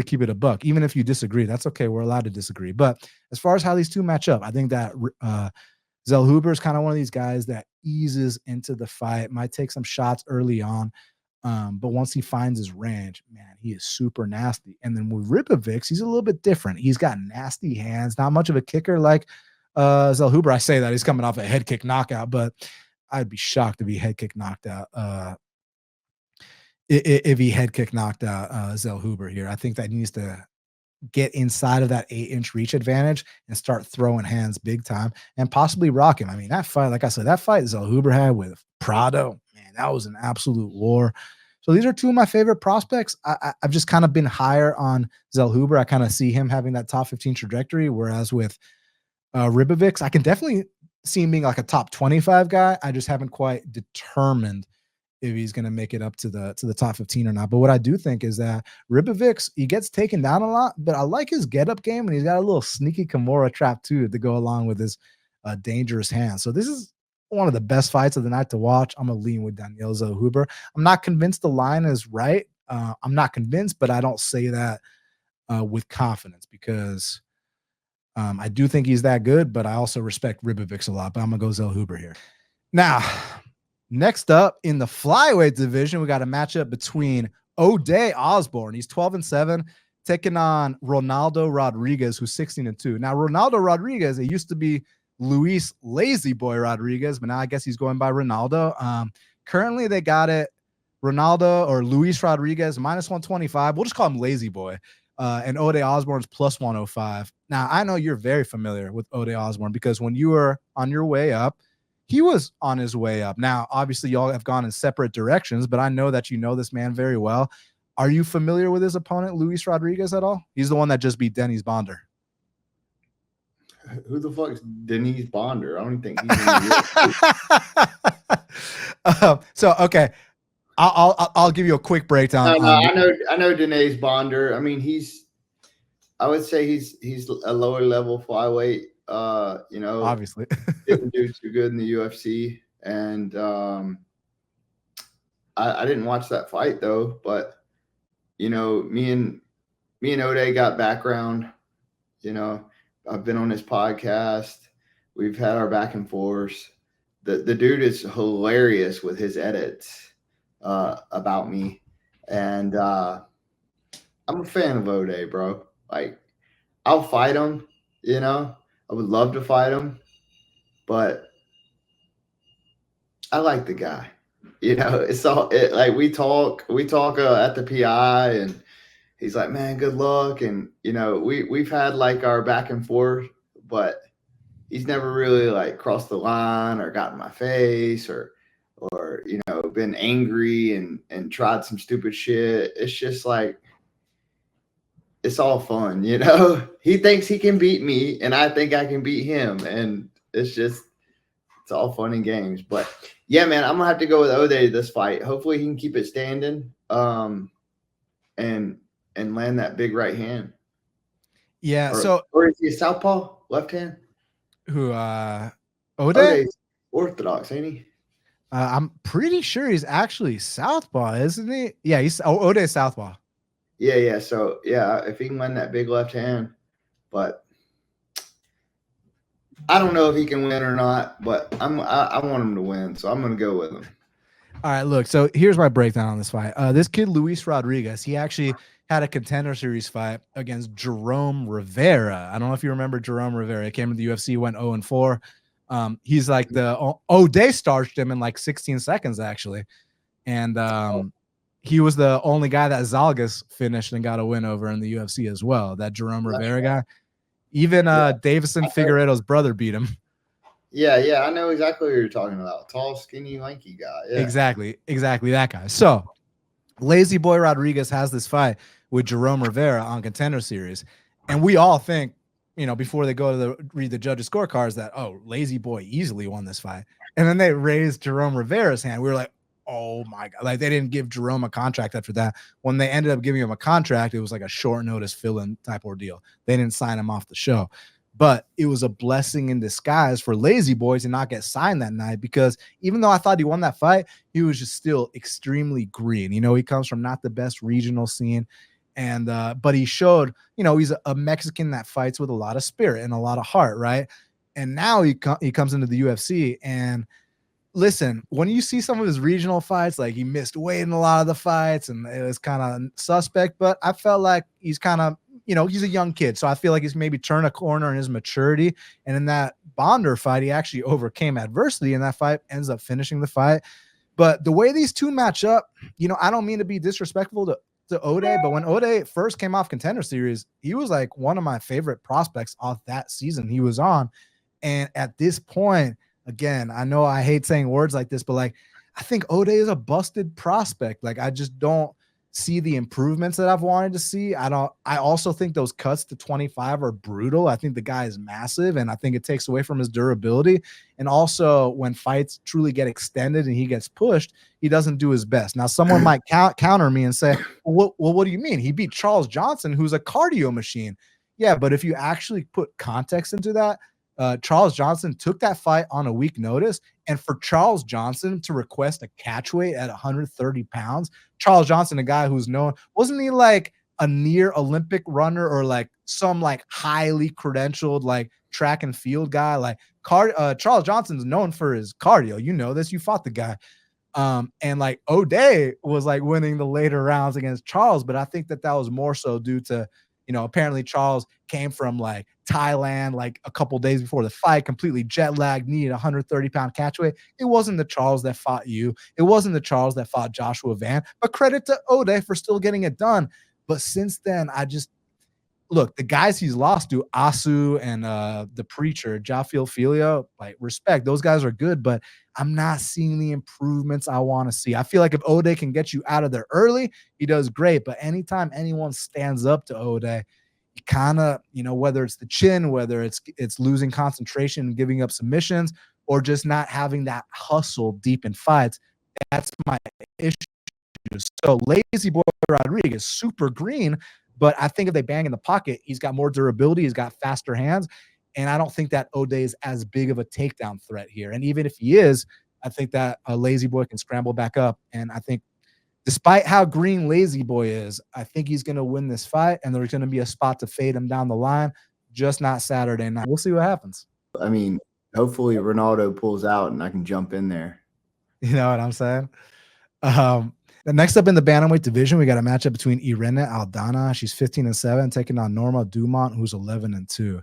keep it a buck. Even if you disagree, that's okay. We're allowed to disagree. But as far as how these two match up, I think that Zellhuber is kind of one of these guys that eases into the fight, might take some shots early on. But once he finds his range, man, he is super nasty. And then with Ribovics, he's a little bit different. He's got nasty hands, not much of a kicker like Zellhuber. I say that he's coming off a head kick knockout, but I'd be shocked to be head kick knocked out. If he head kick knocked out Zellhuber here, I think that he needs to get inside of that 8-inch reach advantage and start throwing hands big time and possibly rock him. I mean, that fight, like I said, that fight Zellhuber had with Prado, man, that was an absolute war. So these are two of my favorite prospects. I've just kind of been higher on Zellhuber. I kind of see him having that top 15 trajectory, whereas with Ribovics, I can definitely see him being like a top 25 guy. I just haven't quite determined if he's going to make it up to the top 15 or not. But what I do think is that Ribovics, he gets taken down a lot, but I like his get-up game, and he's got a little sneaky Kimura trap too to go along with his dangerous hand. So this is one of the best fights of the night to watch. I'm going to lean with Daniel Zellhuber. I'm not convinced the line is right. I'm not convinced, but I don't say that with confidence because I do think he's that good, but I also respect Ribovics a lot. But I'm going to go Zellhuber here. Now, next up in the flyweight division, we got a matchup between O'Day Osbourne. He's 12-7, taking on Ronaldo Rodriguez, who's 16-2. Now, Ronaldo Rodriguez, it used to be Luis Lazy Boy Rodriguez, but now I guess he's going by Ronaldo. Currently, they got it Ronaldo or Luis Rodriguez minus 125. We'll just call him Lazy Boy. And O'Day Osbourne's plus 105. Now, I know you're very familiar with O'Day Osbourne because when you were on your way up, he was on his way up. Now, obviously, y'all have gone in separate directions, but I know that you know this man very well. Are you familiar with his opponent, Luis Rodriguez, at all? He's the one that just beat Dennis Bonder. Who the fuck is Denise Bonder? I don't think he's so okay. I'll give you a quick breakdown. No, I know Denise Bonder. I mean, he's I would say he's a lower level flyweight. Obviously. Didn't do too good in the UFC, and I didn't watch that fight though. But me and Ode got background. I've been on his podcast. We've had our back and forth. The dude is hilarious with his edits about me, and I'm a fan of Ode, bro. Like, I'll fight him. I would love to fight him, but I like the guy. It's all like we talk at the PI, and he's like, man, good luck, and we've had like our back and forth, but he's never really like crossed the line or got in my face or been angry and tried some stupid shit. It's just like, it's all fun. He thinks he can beat me and I think I can beat him, and it's all fun and games. But yeah, man, I'm gonna have to go with Ode this fight. Hopefully he can keep it standing and land that big right hand. Yeah. Or is he a southpaw, left hand? Who Ode? Ode's orthodox, ain't he? I'm pretty sure he's actually southpaw, isn't he? Yeah, Ode's southpaw. Yeah. So yeah, if he can land that big left hand, but I don't know if he can win or not. But I want him to win, so I'm gonna go with him. All right, look. So here's my breakdown on this fight. This kid Luis Rodriguez, he actually had a contender series fight against Jerome Rivera. I don't know if you remember Jerome Rivera. He came to the UFC, went 0-4. He's like Ode starched him in like 16 seconds actually, and he was the only guy that Zalgas finished and got a win over in the UFC as well. That Jerome Rivera guy. Even Davison Figueiredo's brother beat him. Yeah, I know exactly what you're talking about. Tall, skinny, lanky guy. Yeah. Exactly that guy. So Lazy Boy Rodriguez has this fight with Jerome Rivera on Contender Series, and we all think, before they go to read the judges' scorecards, that Lazy Boy easily won this fight, and then they raised Jerome Rivera's hand. We were like, oh my god! Like, they didn't give Jerome a contract after that. When they ended up giving him a contract, it was like a short notice fill-in type ordeal. They didn't sign him off the show. But it was a blessing in disguise for Lazy Boy to not get signed that night, because even though I thought he won that fight, he was just still extremely green. He comes from not the best regional scene. And but he showed, he's a Mexican that fights with a lot of spirit and a lot of heart, right? And now he comes into the UFC, and listen, when you see some of his regional fights, like he missed weight in a lot of the fights, and it was kind of suspect, but I felt like he's kind of, he's a young kid. So I feel like he's maybe turned a corner in his maturity. And in that Bonder fight, he actually overcame adversity in that fight, ends up finishing the fight. But the way these two match up, I don't mean to be disrespectful to Ode, but when Ode first came off Contender Series, he was like one of my favorite prospects off that season he was on. And at this point, again, I know I hate saying words like this, but like, I think Ode is a busted prospect. Like, I just don't see the improvements that I've wanted to see. I also think those cuts to 25 are brutal. I think the guy is massive, and I think it takes away from his durability. And also, when fights truly get extended and he gets pushed, he doesn't do his best. Now, someone might counter me and say, well, what do you mean? He beat Charles Johnson, who's a cardio machine. Yeah, but if you actually put context into that, Charles Johnson took that fight on a week notice, and for Charles Johnson to request a catch weight at 130 pounds, Charles Johnson, a guy who's known, wasn't he like a near Olympic runner or like some like highly credentialed like track and field guy? Like Charles Johnson's known for his cardio. You know this. You fought the guy. And like Ode was like winning the later rounds against Charles, but I think that was more so due to, apparently Charles came from like Thailand like a couple days before the fight, completely jet lagged, needed 130-pound catch weight. It wasn't the Charles that fought you. It wasn't the Charles that fought Joshua Van, but credit to Ode for still getting it done. But since then, look, the guys he's lost to, Asu and the preacher, Jafiel Filio, like, respect. Those guys are good, but I'm not seeing the improvements I want to see. I feel like if Ode can get you out of there early, he does great. But anytime anyone stands up to Ode, you kind of, whether it's the chin, whether it's losing concentration and giving up submissions, or just not having that hustle deep in fights, that's my issue. So Lazy Boy Rodriguez, super green, But I think if they bang in the pocket, he's got more durability. He's got faster hands. And I don't think that O'Day is as big of a takedown threat here. And even if he is, I think that a Lazy Boy can scramble back up. And I think despite how green Lazy Boy is, I think he's going to win this fight. And there's going to be a spot to fade him down the line, just not Saturday night. We'll see what happens. I mean, hopefully Ronaldo pulls out and I can jump in there. You know what I'm saying? Next up in the bantamweight division, we got a matchup between Irene Aldana. She's 15-7, taking on Norma Dumont, who's 11-2.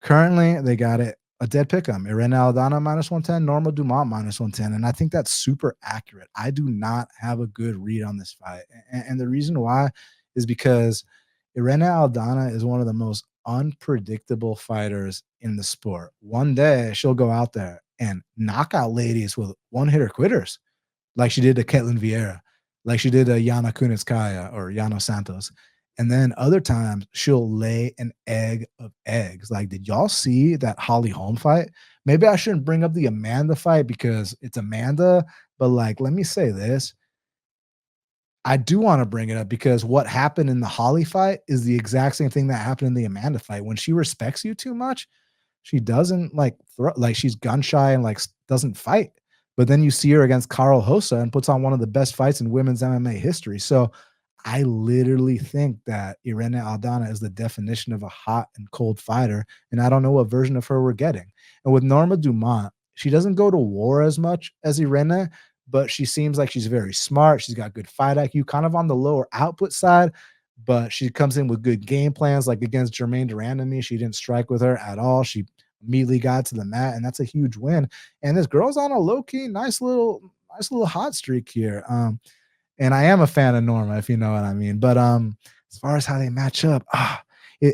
Currently, they got it a dead pick 'em. Irene Aldana -110, Norma Dumont -110, and I think that's super accurate. I do not have a good read on this fight, and the reason why is because Irene Aldana is one of the most unpredictable fighters in the sport. One day she'll go out there and knock out ladies with one-hitter quitters, like she did to Ketlen Vieira, like she did to Yana Kunitskaya or Yano Santos. And then other times she'll lay an egg of eggs. Like, did y'all see that Holly Holm fight? Maybe I shouldn't bring up the Amanda fight because it's Amanda, but like, let me say this. I do want to bring it up because what happened in the Holly fight is the exact same thing that happened in the Amanda fight. When she respects you too much, she doesn't like she's gun shy and like doesn't fight. But then you see her against Carl Hossa and puts on one of the best fights in women's MMA history. So I literally think that Irene Aldana is the definition of a hot and cold fighter, and I don't know what version of her we're getting. And with Norma Dumont, she doesn't go to war as much as Irene, but she seems like she's very smart. She's got good fight IQ, kind of on the lower output side, but she comes in with good game plans. Like against Jermaine Durandamy, she didn't strike with her at all. She immediately got to the mat, and that's a huge win. And this girl's on a low-key, nice little hot streak here. And I am a fan of Norma, if you know what I mean. But as far as how they match up,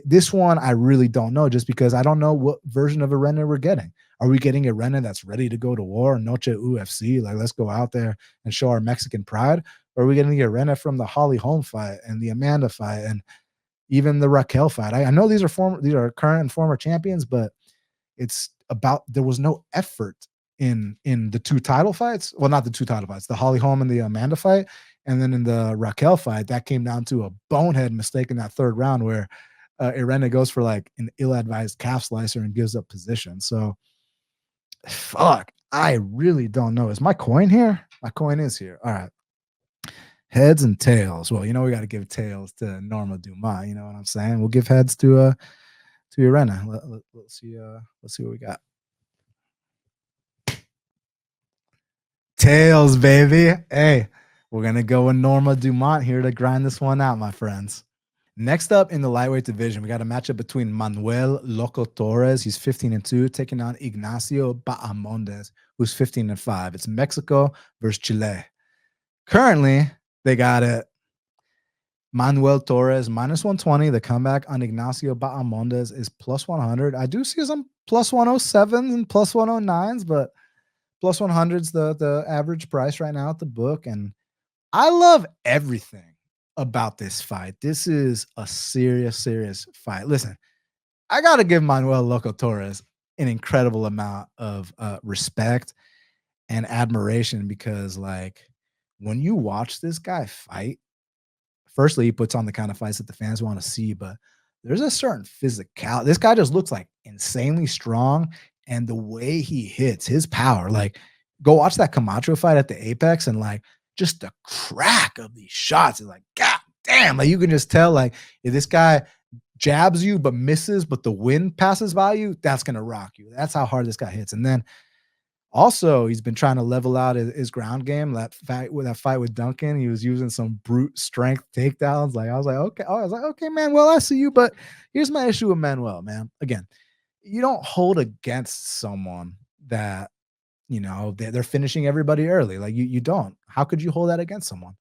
this one I really don't know, just because I don't know what version of Irene we're getting. Are we getting Irene that's ready to go to war, Noche UFC, like let's go out there and show our Mexican pride? Or are we getting the Irene from the Holly Holm fight and the Amanda fight and even the Raquel fight? I know these are current and former champions, but it's about there was no effort in the two title fights. Well, not the two title fights, the Holly Holm and the Amanda fight. And then in the Raquel fight, that came down to a bonehead mistake in that third round where Irene goes for like an ill-advised calf slicer and gives up position. So, fuck, I really don't know. Is my coin here? My coin is here. All right. Heads and tails. Well, we got to give tails to Norma Dumont. You know what I'm saying? We'll give heads to Irene. Let's see what we got. Tails, baby. Hey, we're going to go with Norma Dumont here to grind this one out, my friends. Next up in the lightweight division, we got a matchup between Manuel Loco Torres. He's 15-2, taking on Ignacio Bahamondes, who's 15-5. It's Mexico versus Chile. Currently, they got it. Manuel Torres -120. The comeback on Ignacio Bahamondes is +100. I do see some +107s and +109s, but +100's the average price right now at the book. And I love everything about this fight. This is a serious fight. Listen, I got to give Manuel Loco Torres an incredible amount of respect and admiration because, like, when you watch this guy fight, firstly, he puts on the kind of fights that the fans want to see, but there's a certain physicality. This guy just looks like insanely strong, and the way he hits, his power, like, go watch that Camacho fight at the Apex, and like, just the crack of these shots is like, God damn, like you can just tell, like, if this guy jabs you but misses, but the wind passes by you, that's gonna rock you. That's how hard this guy hits. And then also, he's been trying to level out his ground game. That fight with Duncan, he was using some brute strength takedowns. Like, I was like, okay, Manuel, I see you. But here's my issue with Manuel, man. Again, you don't hold against someone that, they're finishing everybody early. Like, you don't. How could you hold that against someone?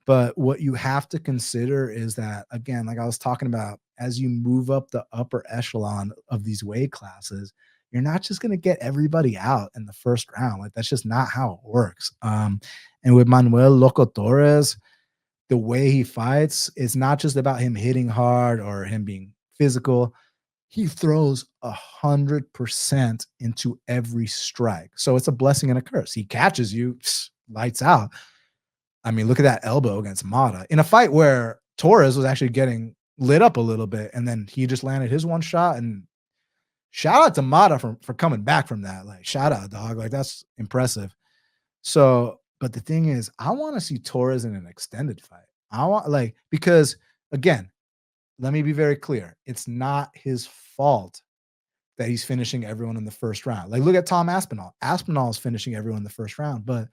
But what you have to consider is that, again, like I was talking about, as you move up the upper echelon of these weight classes, you're not just going to get everybody out in the first round. Like, that's just not how it works. And with Manuel Loco Torres, the way he fights, it's not just about him hitting hard or him being physical. He throws 100% into every strike. So it's a blessing and a curse. He catches you, lights out. I mean, look at that elbow against Mata in a fight where Torres was actually getting lit up a little bit, and then he just landed his one shot. And shout out to Mata for coming back from that. Like, shout out, dog. Like, that's impressive. So, but the thing is, I want to see Torres in an extended fight. Because again, let me be very clear. It's not his fault that he's finishing everyone in the first round. Like, look at Tom Aspinall. Aspinall is finishing everyone in the first round, but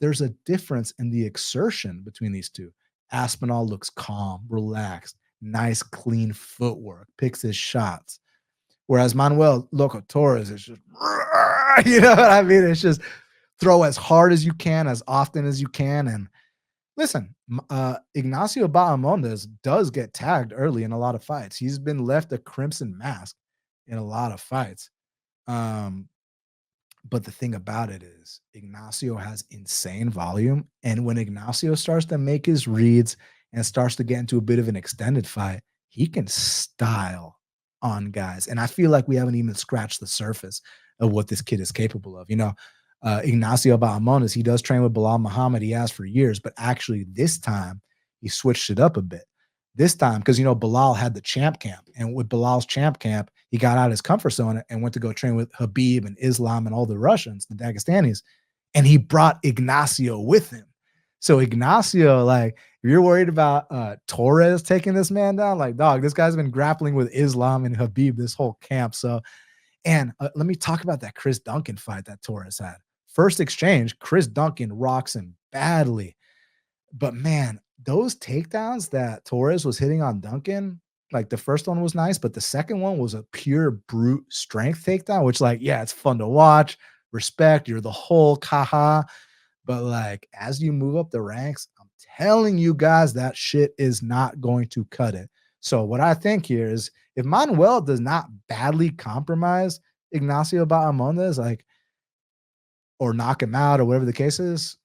there's a difference in the exertion between these two. Aspinall looks calm, relaxed, nice, clean footwork, picks his shots. Whereas Manuel Torres is just, you know what I mean? It's just throw as hard as you can, as often as you can. And listen, Ignacio Bahamondes does get tagged early in a lot of fights. He's been left a crimson mask in a lot of fights. But the thing about it is Ignacio has insane volume. And when Ignacio starts to make his reads and starts to get into a bit of an extended fight, he can style on guys. And I feel like we haven't even scratched the surface of what this kid is capable of. You know, Ignacio Bahamondes, he does train with Bilal Muhammad. He has for years, but actually this time he switched it up a bit. This time, because, you know, Bilal had the champ camp. And with Bilal's champ camp, he got out of his comfort zone and went to go train with Habib and Islam and all the Russians, the Dagestanis. And he brought Ignacio with him. So Ignacio, like, if you're worried about Torres taking this man down, like, dog, this guy's been grappling with Islam and Habib this whole camp. So, and let me talk about that Chris Duncan fight that Torres had. First exchange, Chris Duncan rocks him badly. But man, those takedowns that Torres was hitting on Duncan, like the first one was nice, but the second one was a pure brute strength takedown, which, like, yeah, it's fun to watch. Respect, you're the whole kaha. But like, as you move up the ranks, I'm telling you guys, that shit is not going to cut it. So what I think here is, if Manuel does not badly compromise Ignacio Bahamondes, like, or knock him out or whatever the case is,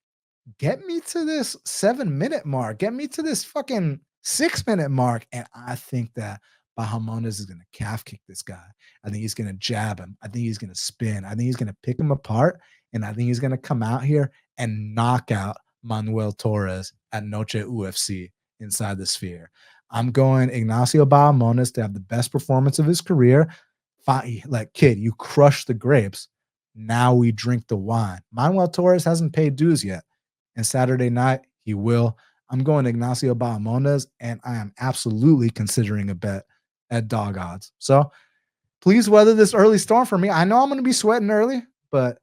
get me to this 7-minute mark. Get me to this fucking 6-minute mark. And I think that Bahamondes is going to calf kick this guy. I think he's going to jab him. I think he's going to spin. I think he's going to pick him apart. And I think he's going to come out here and knock out Manuel Torres at Noche UFC inside the Sphere. I'm going Ignacio Bahamondes to have the best performance of his career. Like, kid, you crushed the grapes. Now we drink the wine. Manuel Torres hasn't paid dues yet. And Saturday night, he will. I'm going Ignacio Bahamondes, and I am absolutely considering a bet at dog odds. So please weather this early storm for me. I know I'm going to be sweating early, but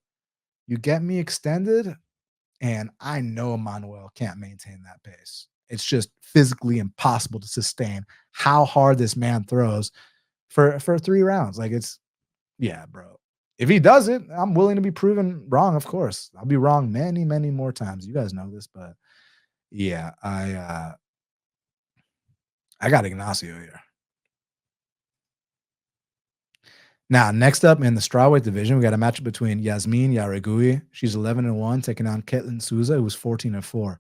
you get me extended, and I know Manuel can't maintain that pace. It's just physically impossible to sustain how hard this man throws for 3 rounds. Like, it's, yeah, bro. If he does it, I'm willing to be proven wrong, of course. I'll be wrong many, many more times. You guys know this, but yeah, I got Ignacio here. Now, next up in the strawweight division, we got a matchup between Jasmine Iaregui. She's 11-1, taking on Ketlen Souza, who's 14-4.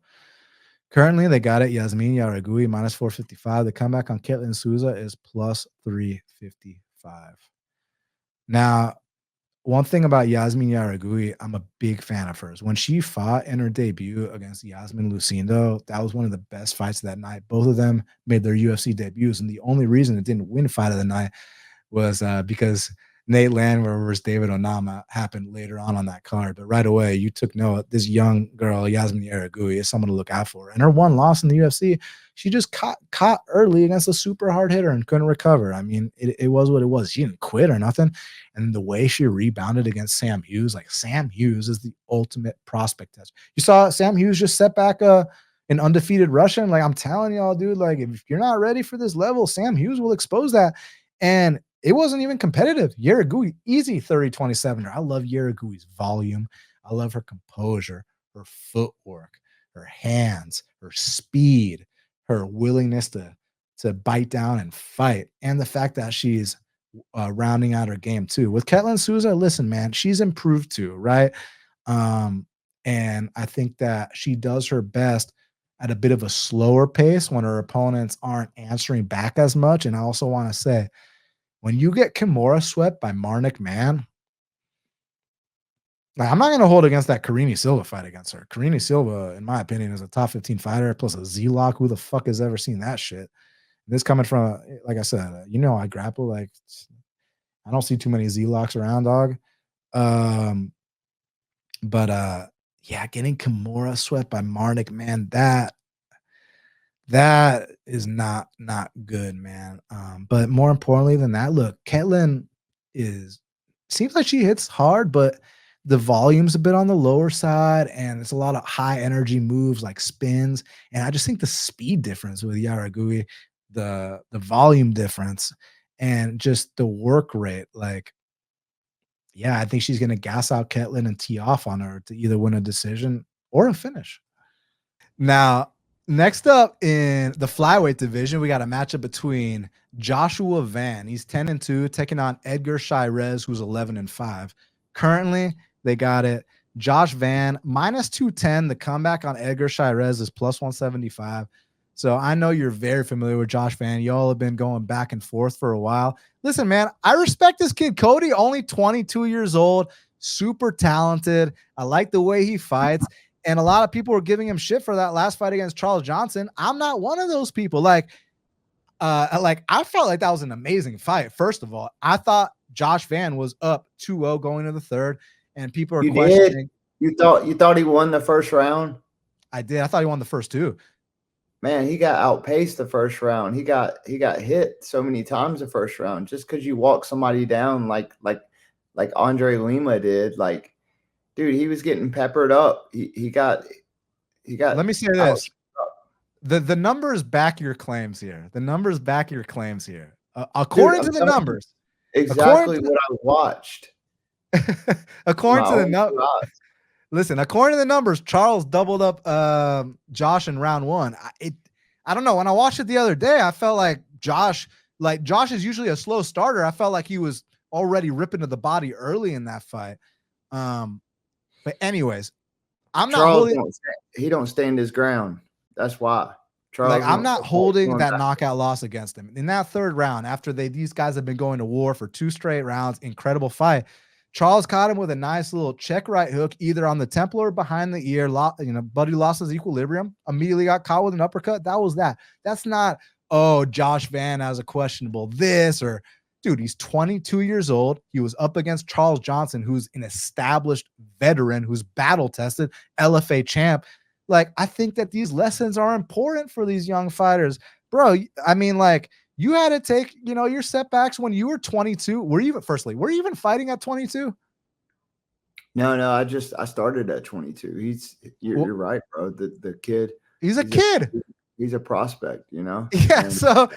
Currently, they got it. Jasmine Iaregui minus 455. The comeback on Ketlen Souza is plus 355. Now, one thing about Jasmine Iaregui, I'm a big fan of hers. When she fought in her debut against Yasmin Lucindo, that was one of the best fights of that night. Both of them made their UFC debuts, and the only reason it didn't win fight of the night was because Nate Landwehr versus David Onama happened later on that card. But right away, you took note. This young girl, Jasmine Iaregui, is someone to look out for. And her one loss in the UFC, she just caught early against a super hard hitter and couldn't recover. I mean, it was what it was. She didn't quit or nothing. And the way she rebounded against Sam Hughes, like, Sam Hughes is the ultimate prospect test. You saw Sam Hughes just set back an undefeated Russian. Like, I'm telling y'all, dude, like, if you're not ready for this level, Sam Hughes will expose that. And it wasn't even competitive. Iaregui, easy 30-27. I love Iaregui's volume. I love her composure, her footwork, her hands, her speed, her willingness to bite down and fight, and the fact that she's rounding out her game too. With Ketlen Souza, listen, man, she's improved too, right? And I think that she does her best at a bit of a slower pace when her opponents aren't answering back as much. And I also want to say, when you get Kimura swept by Marnik, man, like, I'm not going to hold against that Karine Silva fight against her. Karine Silva, in my opinion, is a top 15 fighter plus a Z-Lock. Who the fuck has ever seen that shit? This coming from, like I said, I grapple. Like, I don't see too many Z-locks around, dog. But yeah, getting Kimura swept by Marnik, man, that is not good, man. But more importantly than that, look, Ketlen seems like she hits hard, but the volume's a bit on the lower side, and it's a lot of high energy moves like spins. And I just think the speed difference with Iaregui, the volume difference, and just the work rate, like, yeah, I think she's gonna gas out Ketlen and tee off on her to either win a decision or a finish. Now, next up in the flyweight division, we got a matchup between Joshua Van. He's 10-2, taking on Edgar Chairez, who's 11-5. Currently, they got it. Josh Van minus 210. The comeback on Edgar Chairez is plus 175. So I know you're very familiar with Josh Van. Y'all have been going back and forth for a while. Listen, man, I respect this kid, Cody, only 22 years old, super talented. I like the way he fights. And a lot of people were giving him shit for that last fight against Charles Johnson. I'm not one of those people. Like I felt like that was an amazing fight. First of all, I thought Josh Van was up 2-0 going to the third, and people are questioning. You thought he won the first round? I did. I thought he won the first two. Man, he got outpaced the first round. He got hit so many times the first round just because you walk somebody down like Andre Lima did. Like, dude, he was getting peppered up. He got. Let me say this: the numbers back your claims here. The numbers back your claims here. According to the numbers, exactly what I watched. According to the numbers. Listen, according to the numbers, Charles doubled up Josh in round one. I don't know. When I watched it the other day, I felt like Josh is usually a slow starter. I felt like he was already ripping to the body early in that fight. But anyways, he don't stand his ground. That's why. Charles, I'm not holding that knockout loss against him. In that third round, after these guys have been going to war for 2 straight rounds, incredible fight. Charles caught him with a nice little check right hook, either on the temple or behind the ear. Buddy lost his equilibrium, immediately got caught with an uppercut. That was that. That's not, Josh Van has a questionable this, or dude, he's 22 years old. He was up against Charles Johnson, who's an established veteran, who's battle tested, LFA champ. Like, I think that these lessons are important for these young fighters, bro. I mean, like, you had to take, your setbacks when you were 22. Were you even fighting at 22? No, I started at 22. You're right, bro. The kid. He's a kid. He's a prospect, Yeah. And so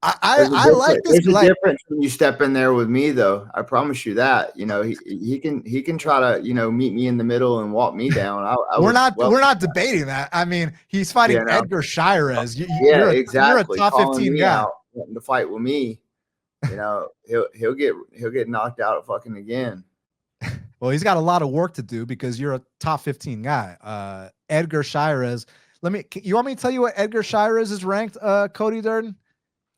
I like this. There's a difference when you step in there with me, though. I promise you that. He can try to meet me in the middle and walk me down. We're not debating that. I mean, he's fighting Edgar Chairez. Exactly. You're a top 15 guy. Wanting to fight with me, he'll get knocked out fucking again. Well, he's got a lot of work to do because you're a top 15 guy. Edgar Chairez. You want me to tell you what Edgar Chairez is ranked, Cody Durden?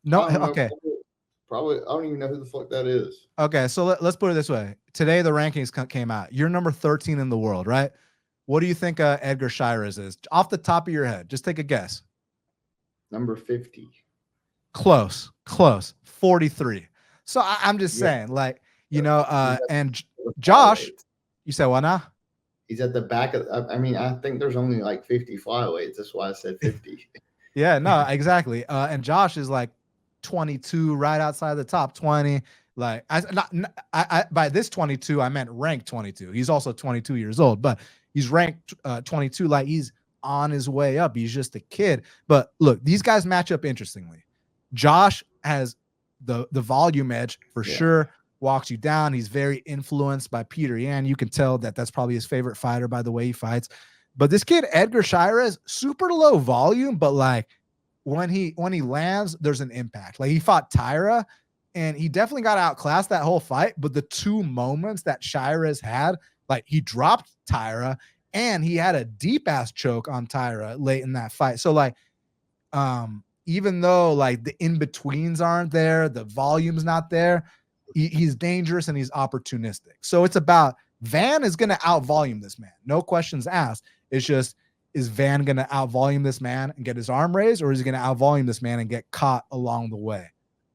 No, okay. Probably, I don't even know who the fuck that is. Okay, so let's put it this way. Today the rankings came out. You're number 13 in the world, right? What do you think Edgar Chairez is? Off the top of your head, just take a guess. Number 50. Close, 43. So I'm just saying, like, and Josh, you said what now? He's at the back of. I think there's only like 50 flyweights. That's why I said 50. Yeah, no, exactly. And Josh is like 22, right outside the top 20. Like, I by this 22, I meant ranked 22. He's also 22 years old, but he's ranked 22. Like, he's on his way up. He's just a kid. But look, these guys match up interestingly. Josh has the volume edge for sure, walks you down. He's very influenced by Peter Yan. You can tell that that's probably his favorite fighter by the way he fights. But this kid, Edgar Chairez, super low volume, but like when he lands, there's an impact. Like, he fought Tyra and he definitely got outclassed that whole fight. But the 2 moments that Chairez had, like, he dropped Tyra and he had a deep ass choke on Tyra late in that fight. So like, even though like the in-betweens aren't there, the volume's not there, he's dangerous and he's opportunistic. So it's about Van is going to out-volume this man. No questions asked. It's just, is Van going to outvolume this man and get his arm raised, or is he going to outvolume this man and get caught along the way?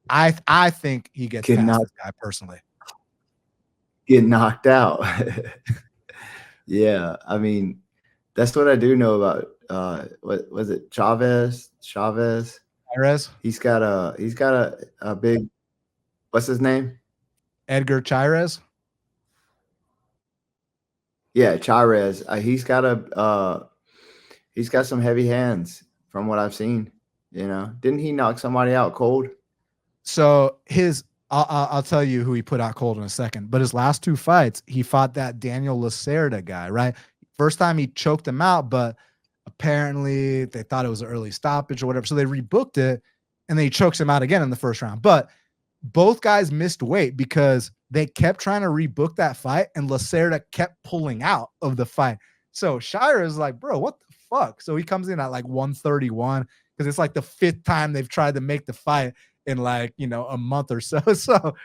I think he gets past this guy personally. Get knocked out. Yeah, I mean, that's what I do know about. What was it? Chairez. He's got a big. What's his name? Edgar Chairez. Yeah, Chairez. He's got some heavy hands from what I've seen. You know, didn't he knock somebody out cold? So I'll tell you who he put out cold in a second. But his last 2 fights, he fought that Daniel Lacerda guy, right? First time he choked him out, but apparently they thought it was an early stoppage or whatever. So they rebooked it, and then he chokes him out again in the first round. But both guys missed weight because they kept trying to rebook that fight, and Lacerda kept pulling out of the fight. So Shire is like, bro, what the fuck? So he comes in at like 131 because it's like the 5th time they've tried to make the fight in like, you know, a month or so. So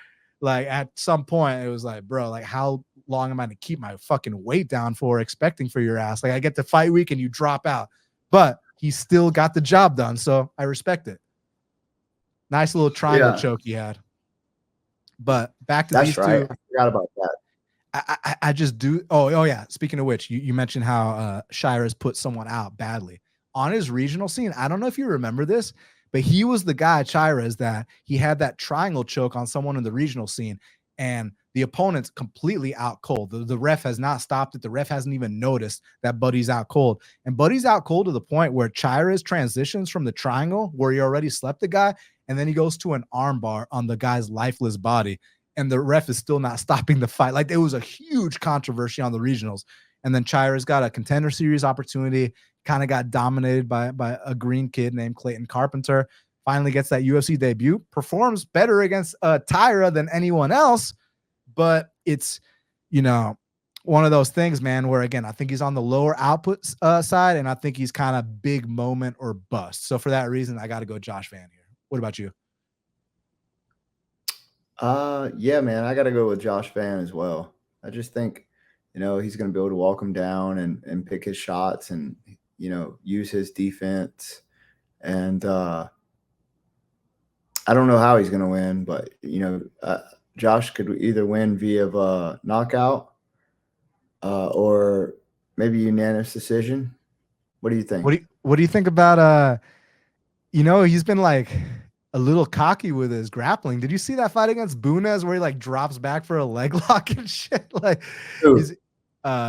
like at some point it was like, bro, like how long am I going to keep my fucking weight down for expecting for your ass? Like I get to fight week and you drop out, but he still got the job done. So I respect it. Nice little triangle choke he had. But back to these two. I forgot about that. I just do. Oh yeah. Speaking of which, you mentioned how Chairez put someone out badly on his regional scene. I don't know if you remember this, but he was the guy, Chairez, that he had that triangle choke on someone in the regional scene, and the opponent's completely out cold. The ref has not stopped it. The ref hasn't even noticed that Buddy's out cold. And Buddy's out cold to the point where Chairez transitions from the triangle where he already slept the guy, and then he goes to an arm bar on the guy's lifeless body, and the ref is still not stopping the fight. Like, it was a huge controversy on the regionals. And then Chairez got a contender series opportunity, kind of got dominated by a green kid named Clayton Carpenter, finally gets that UFC debut, performs better against Tyra than anyone else. But it's, you know, one of those things, man, where, again, I think he's on the lower output side, and I think he's kind of big moment or bust. So for that reason, I got to go Josh Van here. What about you? Yeah, man, I got to go with Josh Van as well. I just think, you know, he's going to be able to walk him down and pick his shots and, you know, use his defense. And I don't know how he's going to win, but, you know, Josh could either win via knockout or maybe unanimous decision. What do you think? What do you think about you know, he's been like a little cocky with his grappling. Did you see that fight against Bunez where he like drops back for a leg lock and shit? Like,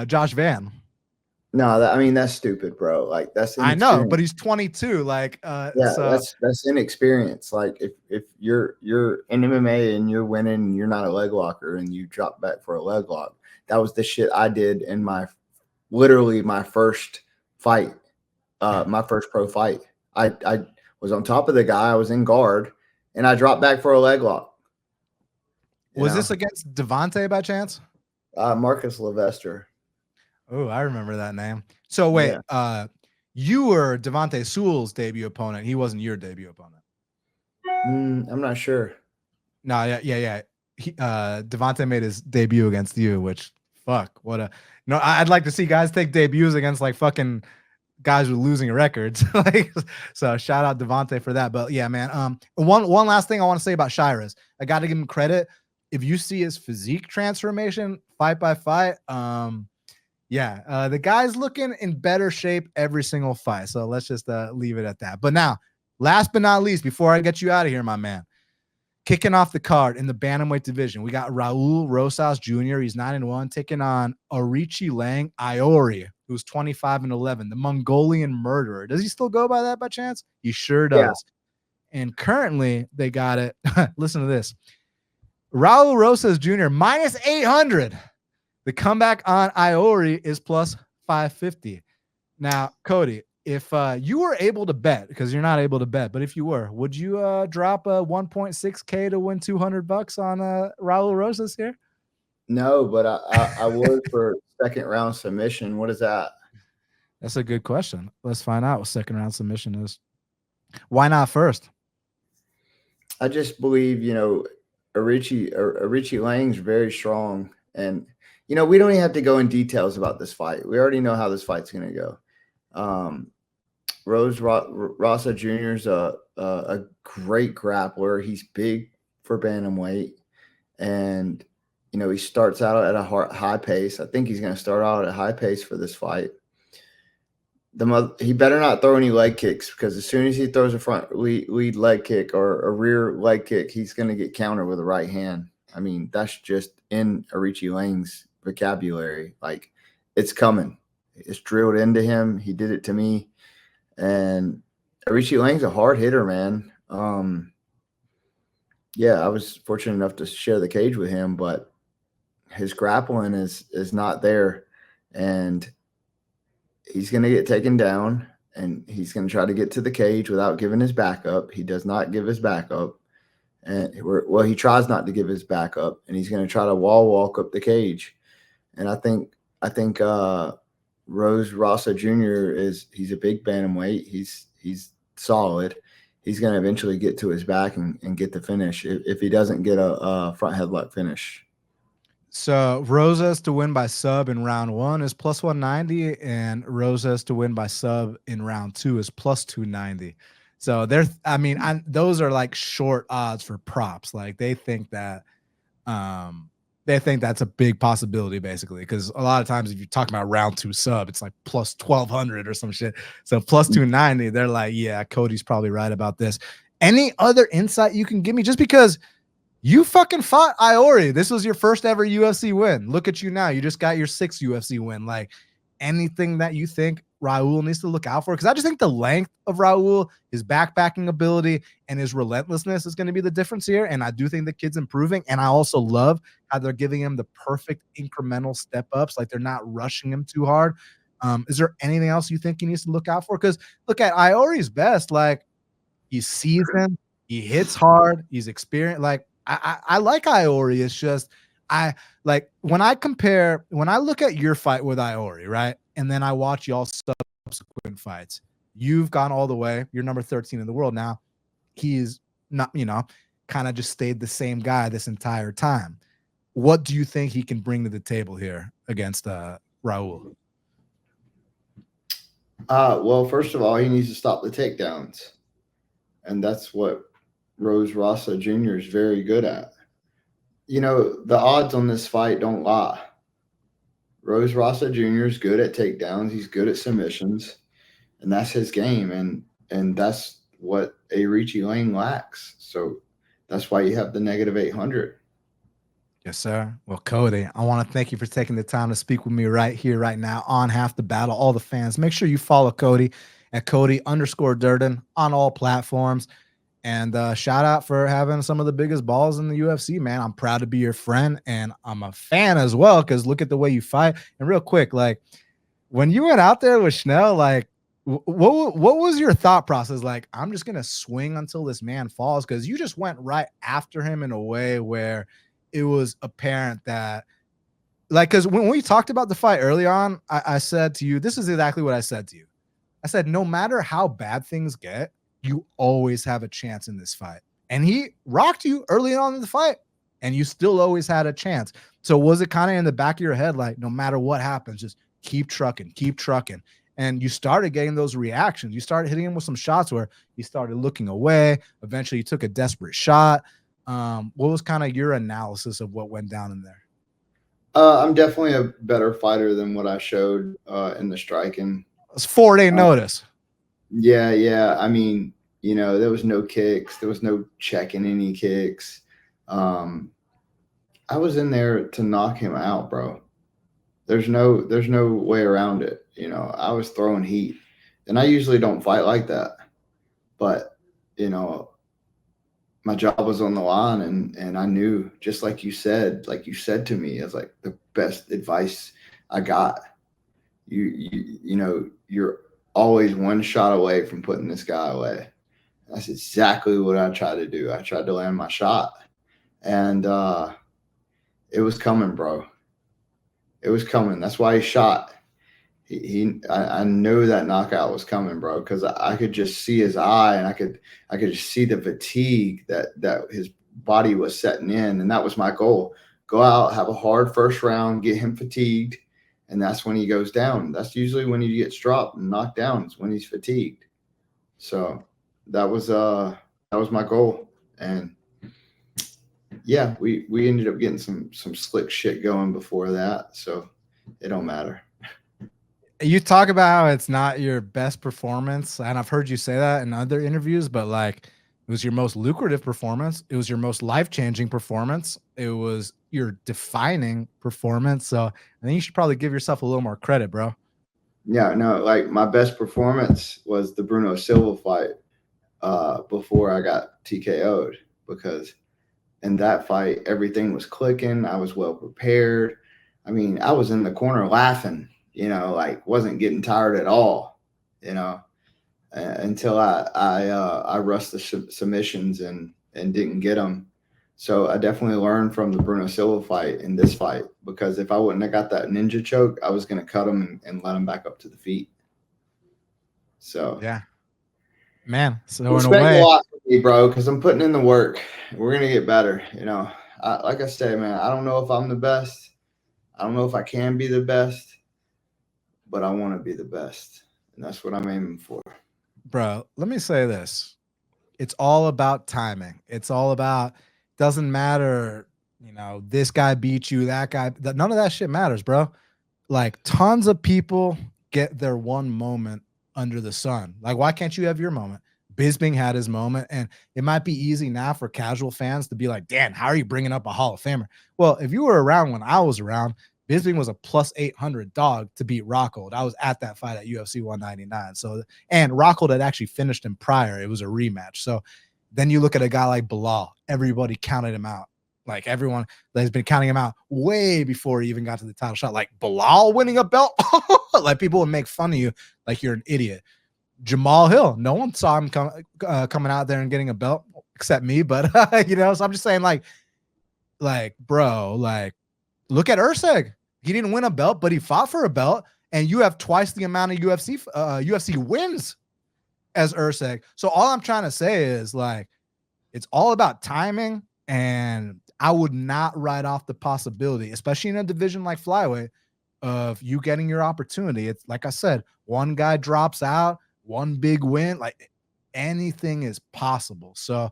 Josh Van. No, I mean, that's stupid, bro. Like, that's I know, but he's 22. Like, yeah, so that's inexperience. Like, if you're in MMA and you're winning and you're not a leg locker and you drop back for a leg lock, that was the shit I did in literally my first fight, my first pro fight. I was on top of the guy, I was in guard, and I dropped back for a leg lock. Was this against Devontae by chance? Marcus Levester. Oh, I remember that name. So wait, you were Devontae Sewell's debut opponent. He wasn't your debut opponent. I'm not sure. No, yeah. Devontae made his debut against you, which I'd like to see guys take debuts against like fucking guys with losing records. Like, so shout out Devontae for that. But yeah, man. One last thing I want to say about Chairez. I got to give him credit. If you see his physique transformation fight by fight, the guy's looking in better shape every single fight. So let's just leave it at that. But now, last but not least, before I get you out of here, my man, kicking off the card in the bantamweight division, we got Raul Rosas Jr. He's 9-1, taking on Qileng Aori, who's 25-11, the Mongolian murderer. Does he still go by that by chance? He sure does. Yeah. And currently, they got it. Listen to this. Raul Rosas Jr. minus 800. The comeback on Aori is plus 550. Now, Cody, if you were able to bet, because you're not able to bet, but if you were, would you drop a 1.6K to win $200 on Raul Rosas here? No, but I would for second round submission. What is that? That's a good question. Let's find out what second round submission is. Why not first? I just believe, you know, Qileng's very strong, and you know, we don't even have to go in details about this fight. We already know how this fight's going to go. Rosa Jr. is a great grappler. He's big for bantamweight, and he starts out at a high pace. I think he's going to start out at a high pace for this fight. He better not throw any leg kicks, because as soon as he throws a front lead leg kick or a rear leg kick, he's going to get countered with a right hand. I mean, that's just in Qileng's vocabulary. Like, it's coming. It's drilled into him. He did it to me. And Qileng's a hard hitter, man. Yeah, I was fortunate enough to share the cage with him, but his grappling is not there. And he's going to get taken down, and he's going to try to get to the cage without giving his back up. He does not give his back up. And he tries not to give his back up, and he's going to try to wall walk up the cage. And I think Rosa Jr. he's a big bantamweight. He's solid. He's going to eventually get to his back and get the finish if he doesn't get a front headlock finish. So Rosas to win by sub in round 1 is plus 190, and Rosas to win by sub in round 2 is plus 290. So those are like short odds for props. Like they think that's a big possibility, basically, because a lot of times if you talk about round 2 sub, it's like plus 1200 or some shit. So plus 290, they're like, yeah, Cody's probably right about this. Any other insight you can give me? Just because you fucking fought Aori. This was your first ever UFC win. Look at you now. You just got your 6th UFC win. Like, anything that you think Raul needs to look out for? Because I just think the length of Raul, his backpacking ability, and his relentlessness is going to be the difference here. And I do think the kid's improving. And I also love how they're giving him the perfect incremental step ups. Like, they're not rushing him too hard. Is there anything else you think he needs to look out for? Because look at Iori's best. Like, he's seasoned, he hits hard, he's experienced. Like, I like Aori. It's just when I look at your fight with Aori, right? And then I watch y'all subsequent fights. You've gone all the way. You're number 13 in the world now. He's not, kind of just stayed the same guy this entire time. What do you think he can bring to the table here against Raul? Well, first of all, he needs to stop the takedowns. And that's what Rosa Jr. is very good at. The odds on this fight don't lie. Rosa Jr. is good at takedowns. He's good at submissions, and that's his game. And that's what Qileng lacks. So that's why you have the -800. Yes, sir. Well, Cody, I want to thank you for taking the time to speak with me right here, right now on Half the Battle. All the fans, make sure you follow Cody at Cody_Durden on all platforms. And shout out for having some of the biggest balls in the UFC, man. I'm proud to be your friend, and I'm a fan as well, because look at the way you fight. And real quick, like, when you went out there with Schnell, like, what was your thought process? Like, I'm just going to swing until this man falls, because you just went right after him in a way where it was apparent that, like, because when we talked about the fight early on, I said to you, this is exactly what I said to you. I said, no matter how bad things get, you always have a chance in this fight. And he rocked you early on in the fight, and you still always had a chance. So was it kind of in the back of your head, like, no matter what happens, just keep trucking. And you started getting those reactions. You started hitting him with some shots where he started looking away. Eventually, you took a desperate shot. What was kind of your analysis of what went down in there? I'm definitely a better fighter than what I showed in the striking. It's 4-day notice. Yeah. I mean, there was no kicks. There was no checking any kicks. I was in there to knock him out, bro. There's no way around it. I was throwing heat, and I usually don't fight like that, but my job was on the line, and I knew, just like you said to me, it's like the best advice I got. You're always one shot away from putting this guy away. That's exactly what I tried to do. I tried to land my shot, and it was coming, bro. It was coming. That's why he shot. I knew that knockout was coming, bro, because I could just see his eye, and I could just see the fatigue that his body was setting in, and that was my goal. Go out, have a hard first round, get him fatigued, and that's when he goes down. That's usually when he gets dropped and knocked down. Is when he's fatigued. So that was my goal, and yeah, we ended up getting some slick shit going before that, so it don't matter. You talk about how it's not your best performance, and I've heard you say that in other interviews, but like it was your most lucrative performance. It was your most life-changing performance. It was your defining performance. So I think you should probably give yourself a little more credit, bro. Yeah, no, like my best performance was the Bruno Silva fight before I got TKO'd, because in that fight, everything was clicking. I was well prepared. I mean, I was in the corner laughing, like wasn't getting tired at all, until I rushed the submissions and didn't get them. So I definitely learned from the Bruno Silva fight in this fight, because if I wouldn't have got that ninja choke, I was going to cut him and let him back up to the feet. So yeah, man. So expect in a way, a lot from me, bro, because I'm putting in the work. We're going to get better. Like I say, man, I don't know if I'm the best. I don't know if I can be the best, but I want to be the best. And that's what I'm aiming for. bro, let me say this. It's all about timing. It's all about, doesn't matter, this guy beat you, that guy, none of that shit matters, bro. Like tons of people get their one moment under the sun. Like, why can't you have your moment? Bisping had his moment, and it might be easy now for casual fans to be like, Dan, how are you bringing up a Hall of Famer? Well, if you were around when I was around, Bisping was a plus 800 dog to beat Rockhold. I was at that fight at UFC 199. So, and Rockhold had actually finished him prior. It was a rematch. So then you look at a guy like Bilal. Everybody counted him out. Like everyone has been counting him out way before he even got to the title shot. Like Bilal winning a belt. Like people would make fun of you like you're an idiot. Jamal Hill. No one saw him coming out there and getting a belt except me. But, so I'm just saying like, bro, like, look at Urseg. He didn't win a belt, but he fought for a belt, and you have twice the amount of UFC wins as Urseg. So all I'm trying to say is like, it's all about timing, and I would not write off the possibility, especially in a division like flyweight, of you getting your opportunity. It's like I said, one guy drops out, one big win, like anything is possible. So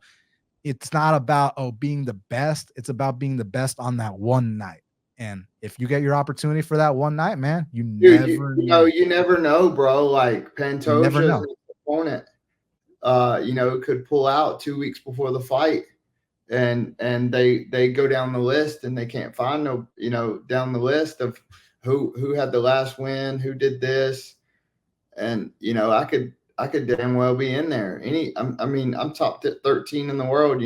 it's not about being the best. It's about being the best on that one night. And if you get your opportunity for that one night, man, you never know. You never know, bro. Like Pantoja's opponent, could pull out 2 weeks before the fight, and they go down the list and they can't find down the list of who had the last win, who did this, and I could damn well be in there. I'm top 13 in the world.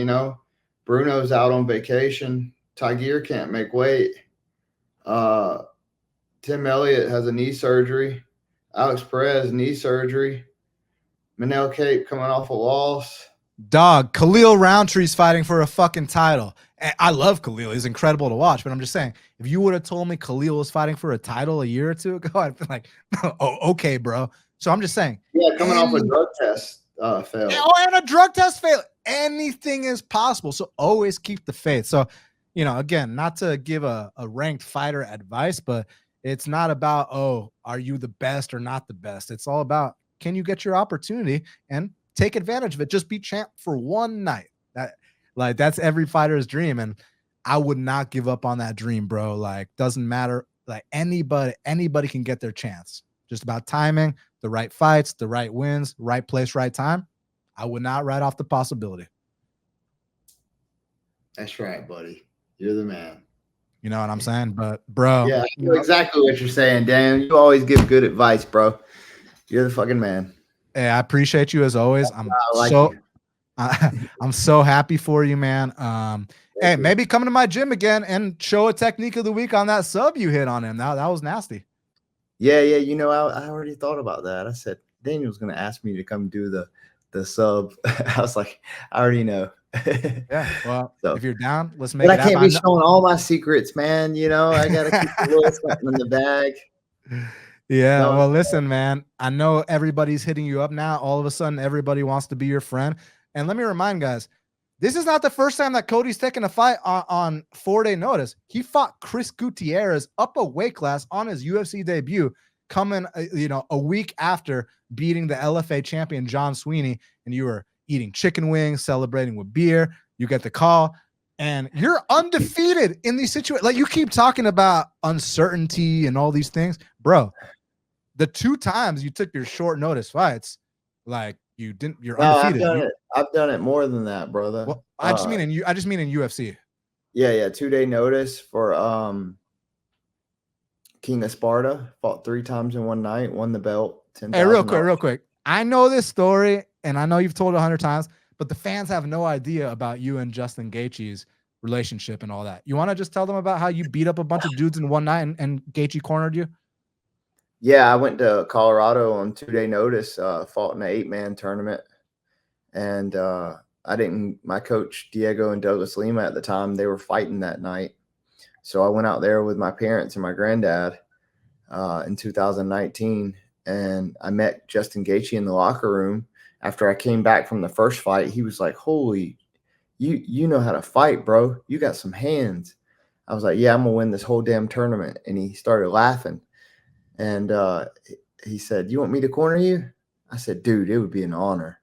Bruno's out on vacation. Tigir can't make weight. Tim Elliott has a knee surgery. Alex Perez, knee surgery. Manel Cape coming off a loss. Dog, Khalil Roundtree's fighting for a fucking title. And I love Khalil. He's incredible to watch. But I'm just saying, if you would have told me Khalil was fighting for a title a year or two ago, I'd be like, oh, okay, bro. So I'm just saying. Yeah, coming off a drug test failed. And a drug test failed. Anything is possible. So always keep the faith. So, again, not to give a ranked fighter advice, but it's not about, are you the best or not the best? It's all about, can you get your opportunity and take advantage of it? Just be champ for one night. That's every fighter's dream. And I would not give up on that dream, bro. Like, doesn't matter. Like anybody can get their chance. Just about timing, the right fights, the right wins, right place, right time. I would not write off the possibility. That's right, buddy. You're the man. You know what I'm saying? But, bro. Yeah, I know exactly what you're saying, Dan. You always give good advice, bro. You're the fucking man. Hey, I appreciate you as always. I'm so happy for you, man. Hey, maybe come to my gym again and show a technique of the week on that sub you hit on him. That was nasty. Yeah. I already thought about that. I said Daniel's gonna ask me to come do the sub. I was like, I already know. Yeah. Well, so, if you're down, let's make it happen. I can't be showing all my secrets, man. I gotta keep a little something in the bag. Yeah. No, well, listen, man. I know everybody's hitting you up now. All of a sudden, everybody wants to be your friend. And let me remind guys, This is not the first time that Cody's taken a fight on 4-day notice. He fought Chris Gutierrez up a weight class on his UFC debut, coming, a week after beating the LFA champion John Sweeney, and you were eating chicken wings, celebrating with beer. You get the call, and you're undefeated in these situations. Like, you keep talking about uncertainty and all these things, bro. The 2 times you took your short notice fights, like, you're undefeated. I've done it more than that, brother. Well, I just mean in UFC. Yeah, 2-day notice for King of Sparta. Fought 3 times in one night, won the belt. Hey, real quick. I know this story, and I know you've told it 100 times, but the fans have no idea about you and Justin Gaethje's relationship and all that. You want to just tell them about how you beat up a bunch of dudes in one night and Gaethje cornered you? Yeah, I went to Colorado on 2-day notice, fought in an 8-man tournament. And my coach, Diego and Douglas Lima at the time, they were fighting that night. So I went out there with my parents and my granddad in 2019. And I met Justin Gaethje in the locker room. After I came back from the first fight, he was like, holy, you know how to fight, bro. You got some hands. I was like, yeah, I'm going to win this whole damn tournament. And he started laughing. And he said, you want me to corner you? I said, dude, it would be an honor.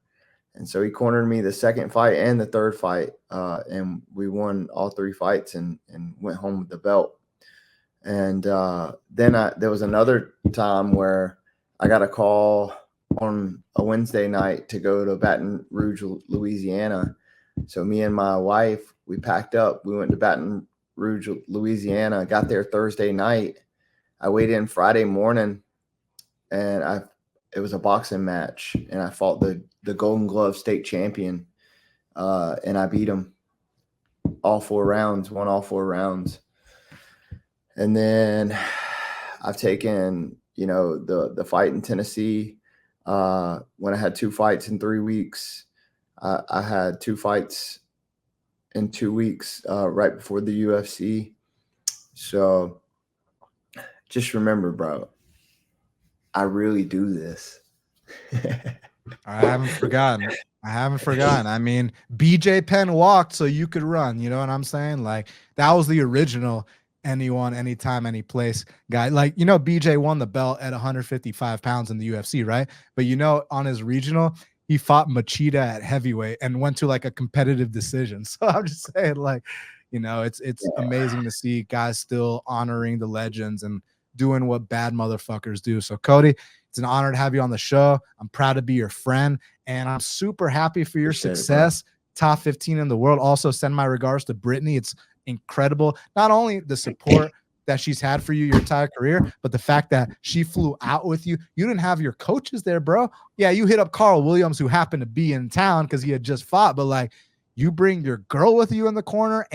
And so he cornered me the second fight and the third fight. And we won all 3 fights and went home with the belt. And then there was another time where I got a call on a Wednesday night to go to Baton Rouge, Louisiana. So me and my wife, we packed up. We went to Baton Rouge, Louisiana, got there Thursday night. I weighed in Friday morning, and it was a boxing match, and I fought the Golden Glove state champion, and I beat him all 4 rounds, won all 4 rounds. And then I've taken, the fight in Tennessee when I had 2 fights in 3 weeks. I had 2 fights in 2 weeks right before the UFC. So just remember, bro, I really do this. I haven't forgotten. I mean, BJ Penn walked so you could run. You know what I'm saying? Like, that was the original anyone, anytime, any place guy. Like, BJ won the belt at 155 pounds in the UFC, right? But, on his regional, he fought Machida at heavyweight and went to like a competitive decision. So I'm just saying, like, it's amazing to see guys still honoring the legends and doing what bad motherfuckers do. So Cody, it's an honor to have you on the show. I'm proud to be your friend, and I'm super happy for your success. Top 15 in the world. Also, send my regards to Brittany. It's incredible. Not only the support that she's had for you your entire career, but the fact that she flew out with you. You didn't have your coaches there, bro. Yeah, you hit up Carl Williams, who happened to be in town because he had just fought, but like, you bring your girl with you in the corner,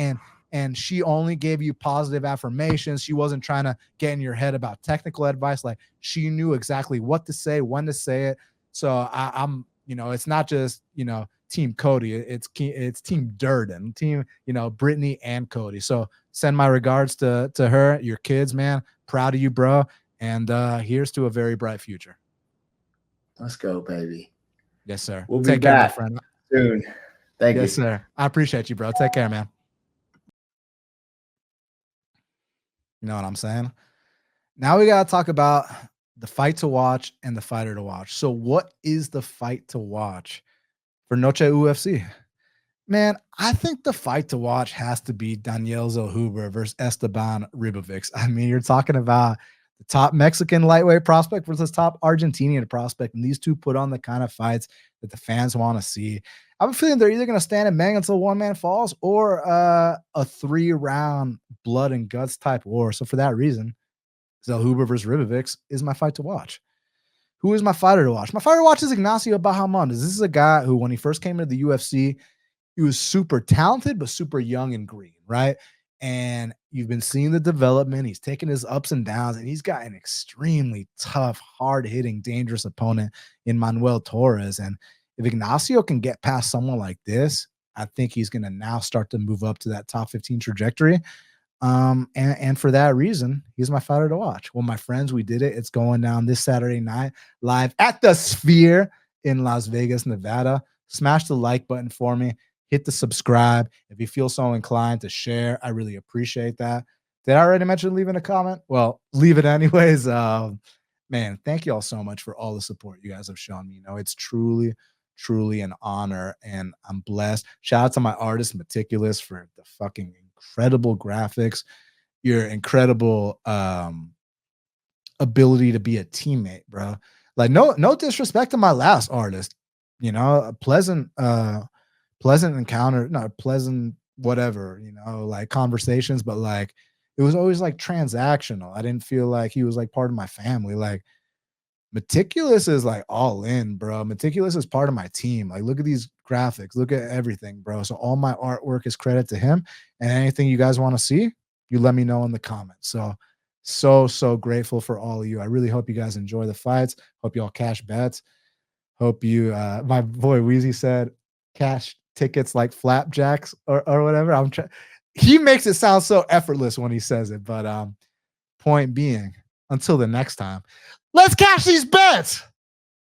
and she only gave you positive affirmations. She wasn't trying to get in your head about technical advice. Like, she knew exactly what to say, when to say it. So I'm, it's not just, Team Cody. It's Team Durden, Team, Brittany and Cody. So send my regards to her, your kids, man. Proud of you, bro. And here's to a very bright future. Let's go, baby. Yes, sir. We'll Take be care, my back friend. soon. Thank you. Yes, sir. I appreciate you, bro. Take care, man. You know what I'm saying? Now we got to talk about the fight to watch and the fighter to watch. So what is the fight to watch for Noche UFC? Man, I think the fight to watch has to be Daniel Zellhuber versus Esteban Ribovics. I mean, you're talking about the top Mexican lightweight prospect versus top Argentinian prospect, and these two put on the kind of fights that the fans want to see. I have a feeling they're either going to stand and bang until one man falls or a 3-round blood and guts type war. So for that reason, Zellhuber versus Ribovics is my fight to watch. Who is my fighter to watch? My fighter to watch is Ignacio Bahamondes. This is a guy who, when he first came into the UFC, he was super talented, but super young and green, right? And you've been seeing the development. He's taken his ups and downs, and he's got an extremely tough, hard-hitting, dangerous opponent in Manuel Torres. And if Ignacio can get past someone like this, I think he's going to now start to move up to that top 15 trajectory. And for that reason, he's my fighter to watch. Well, my friends, we did it. It's going down this Saturday night live at the Sphere in Las Vegas, Nevada. Smash the like button for me. hit the subscribe. If you feel so inclined to share, I really appreciate that. Did I already mention leaving a comment? Well, leave it anyways. Man, thank you all so much for all the support you guys have shown me. You know, it's truly, truly an honor, and I'm blessed. Shout out to my artist Meticulous for the fucking incredible graphics, your incredible ability to be a teammate, bro. Like, no disrespect to my last artist, you know, a pleasant encounter, not pleasant whatever, you know, like conversations, but like it was always like transactional. I didn't feel like he was like part of my family. Like Meticulous is like all in, bro. Meticulous is part of my team. Like, look at these graphics, look at everything, bro. So all my artwork is credit to him. And anything you guys want to see, you let me know in the comments. So grateful for all of you. I really hope you guys enjoy the fights. Hope you all cash bets. Hope you my boy Weezy said cash tickets like flapjacks or whatever. He makes it sound so effortless when he says it, but point being, until the next time, let's cash these bets.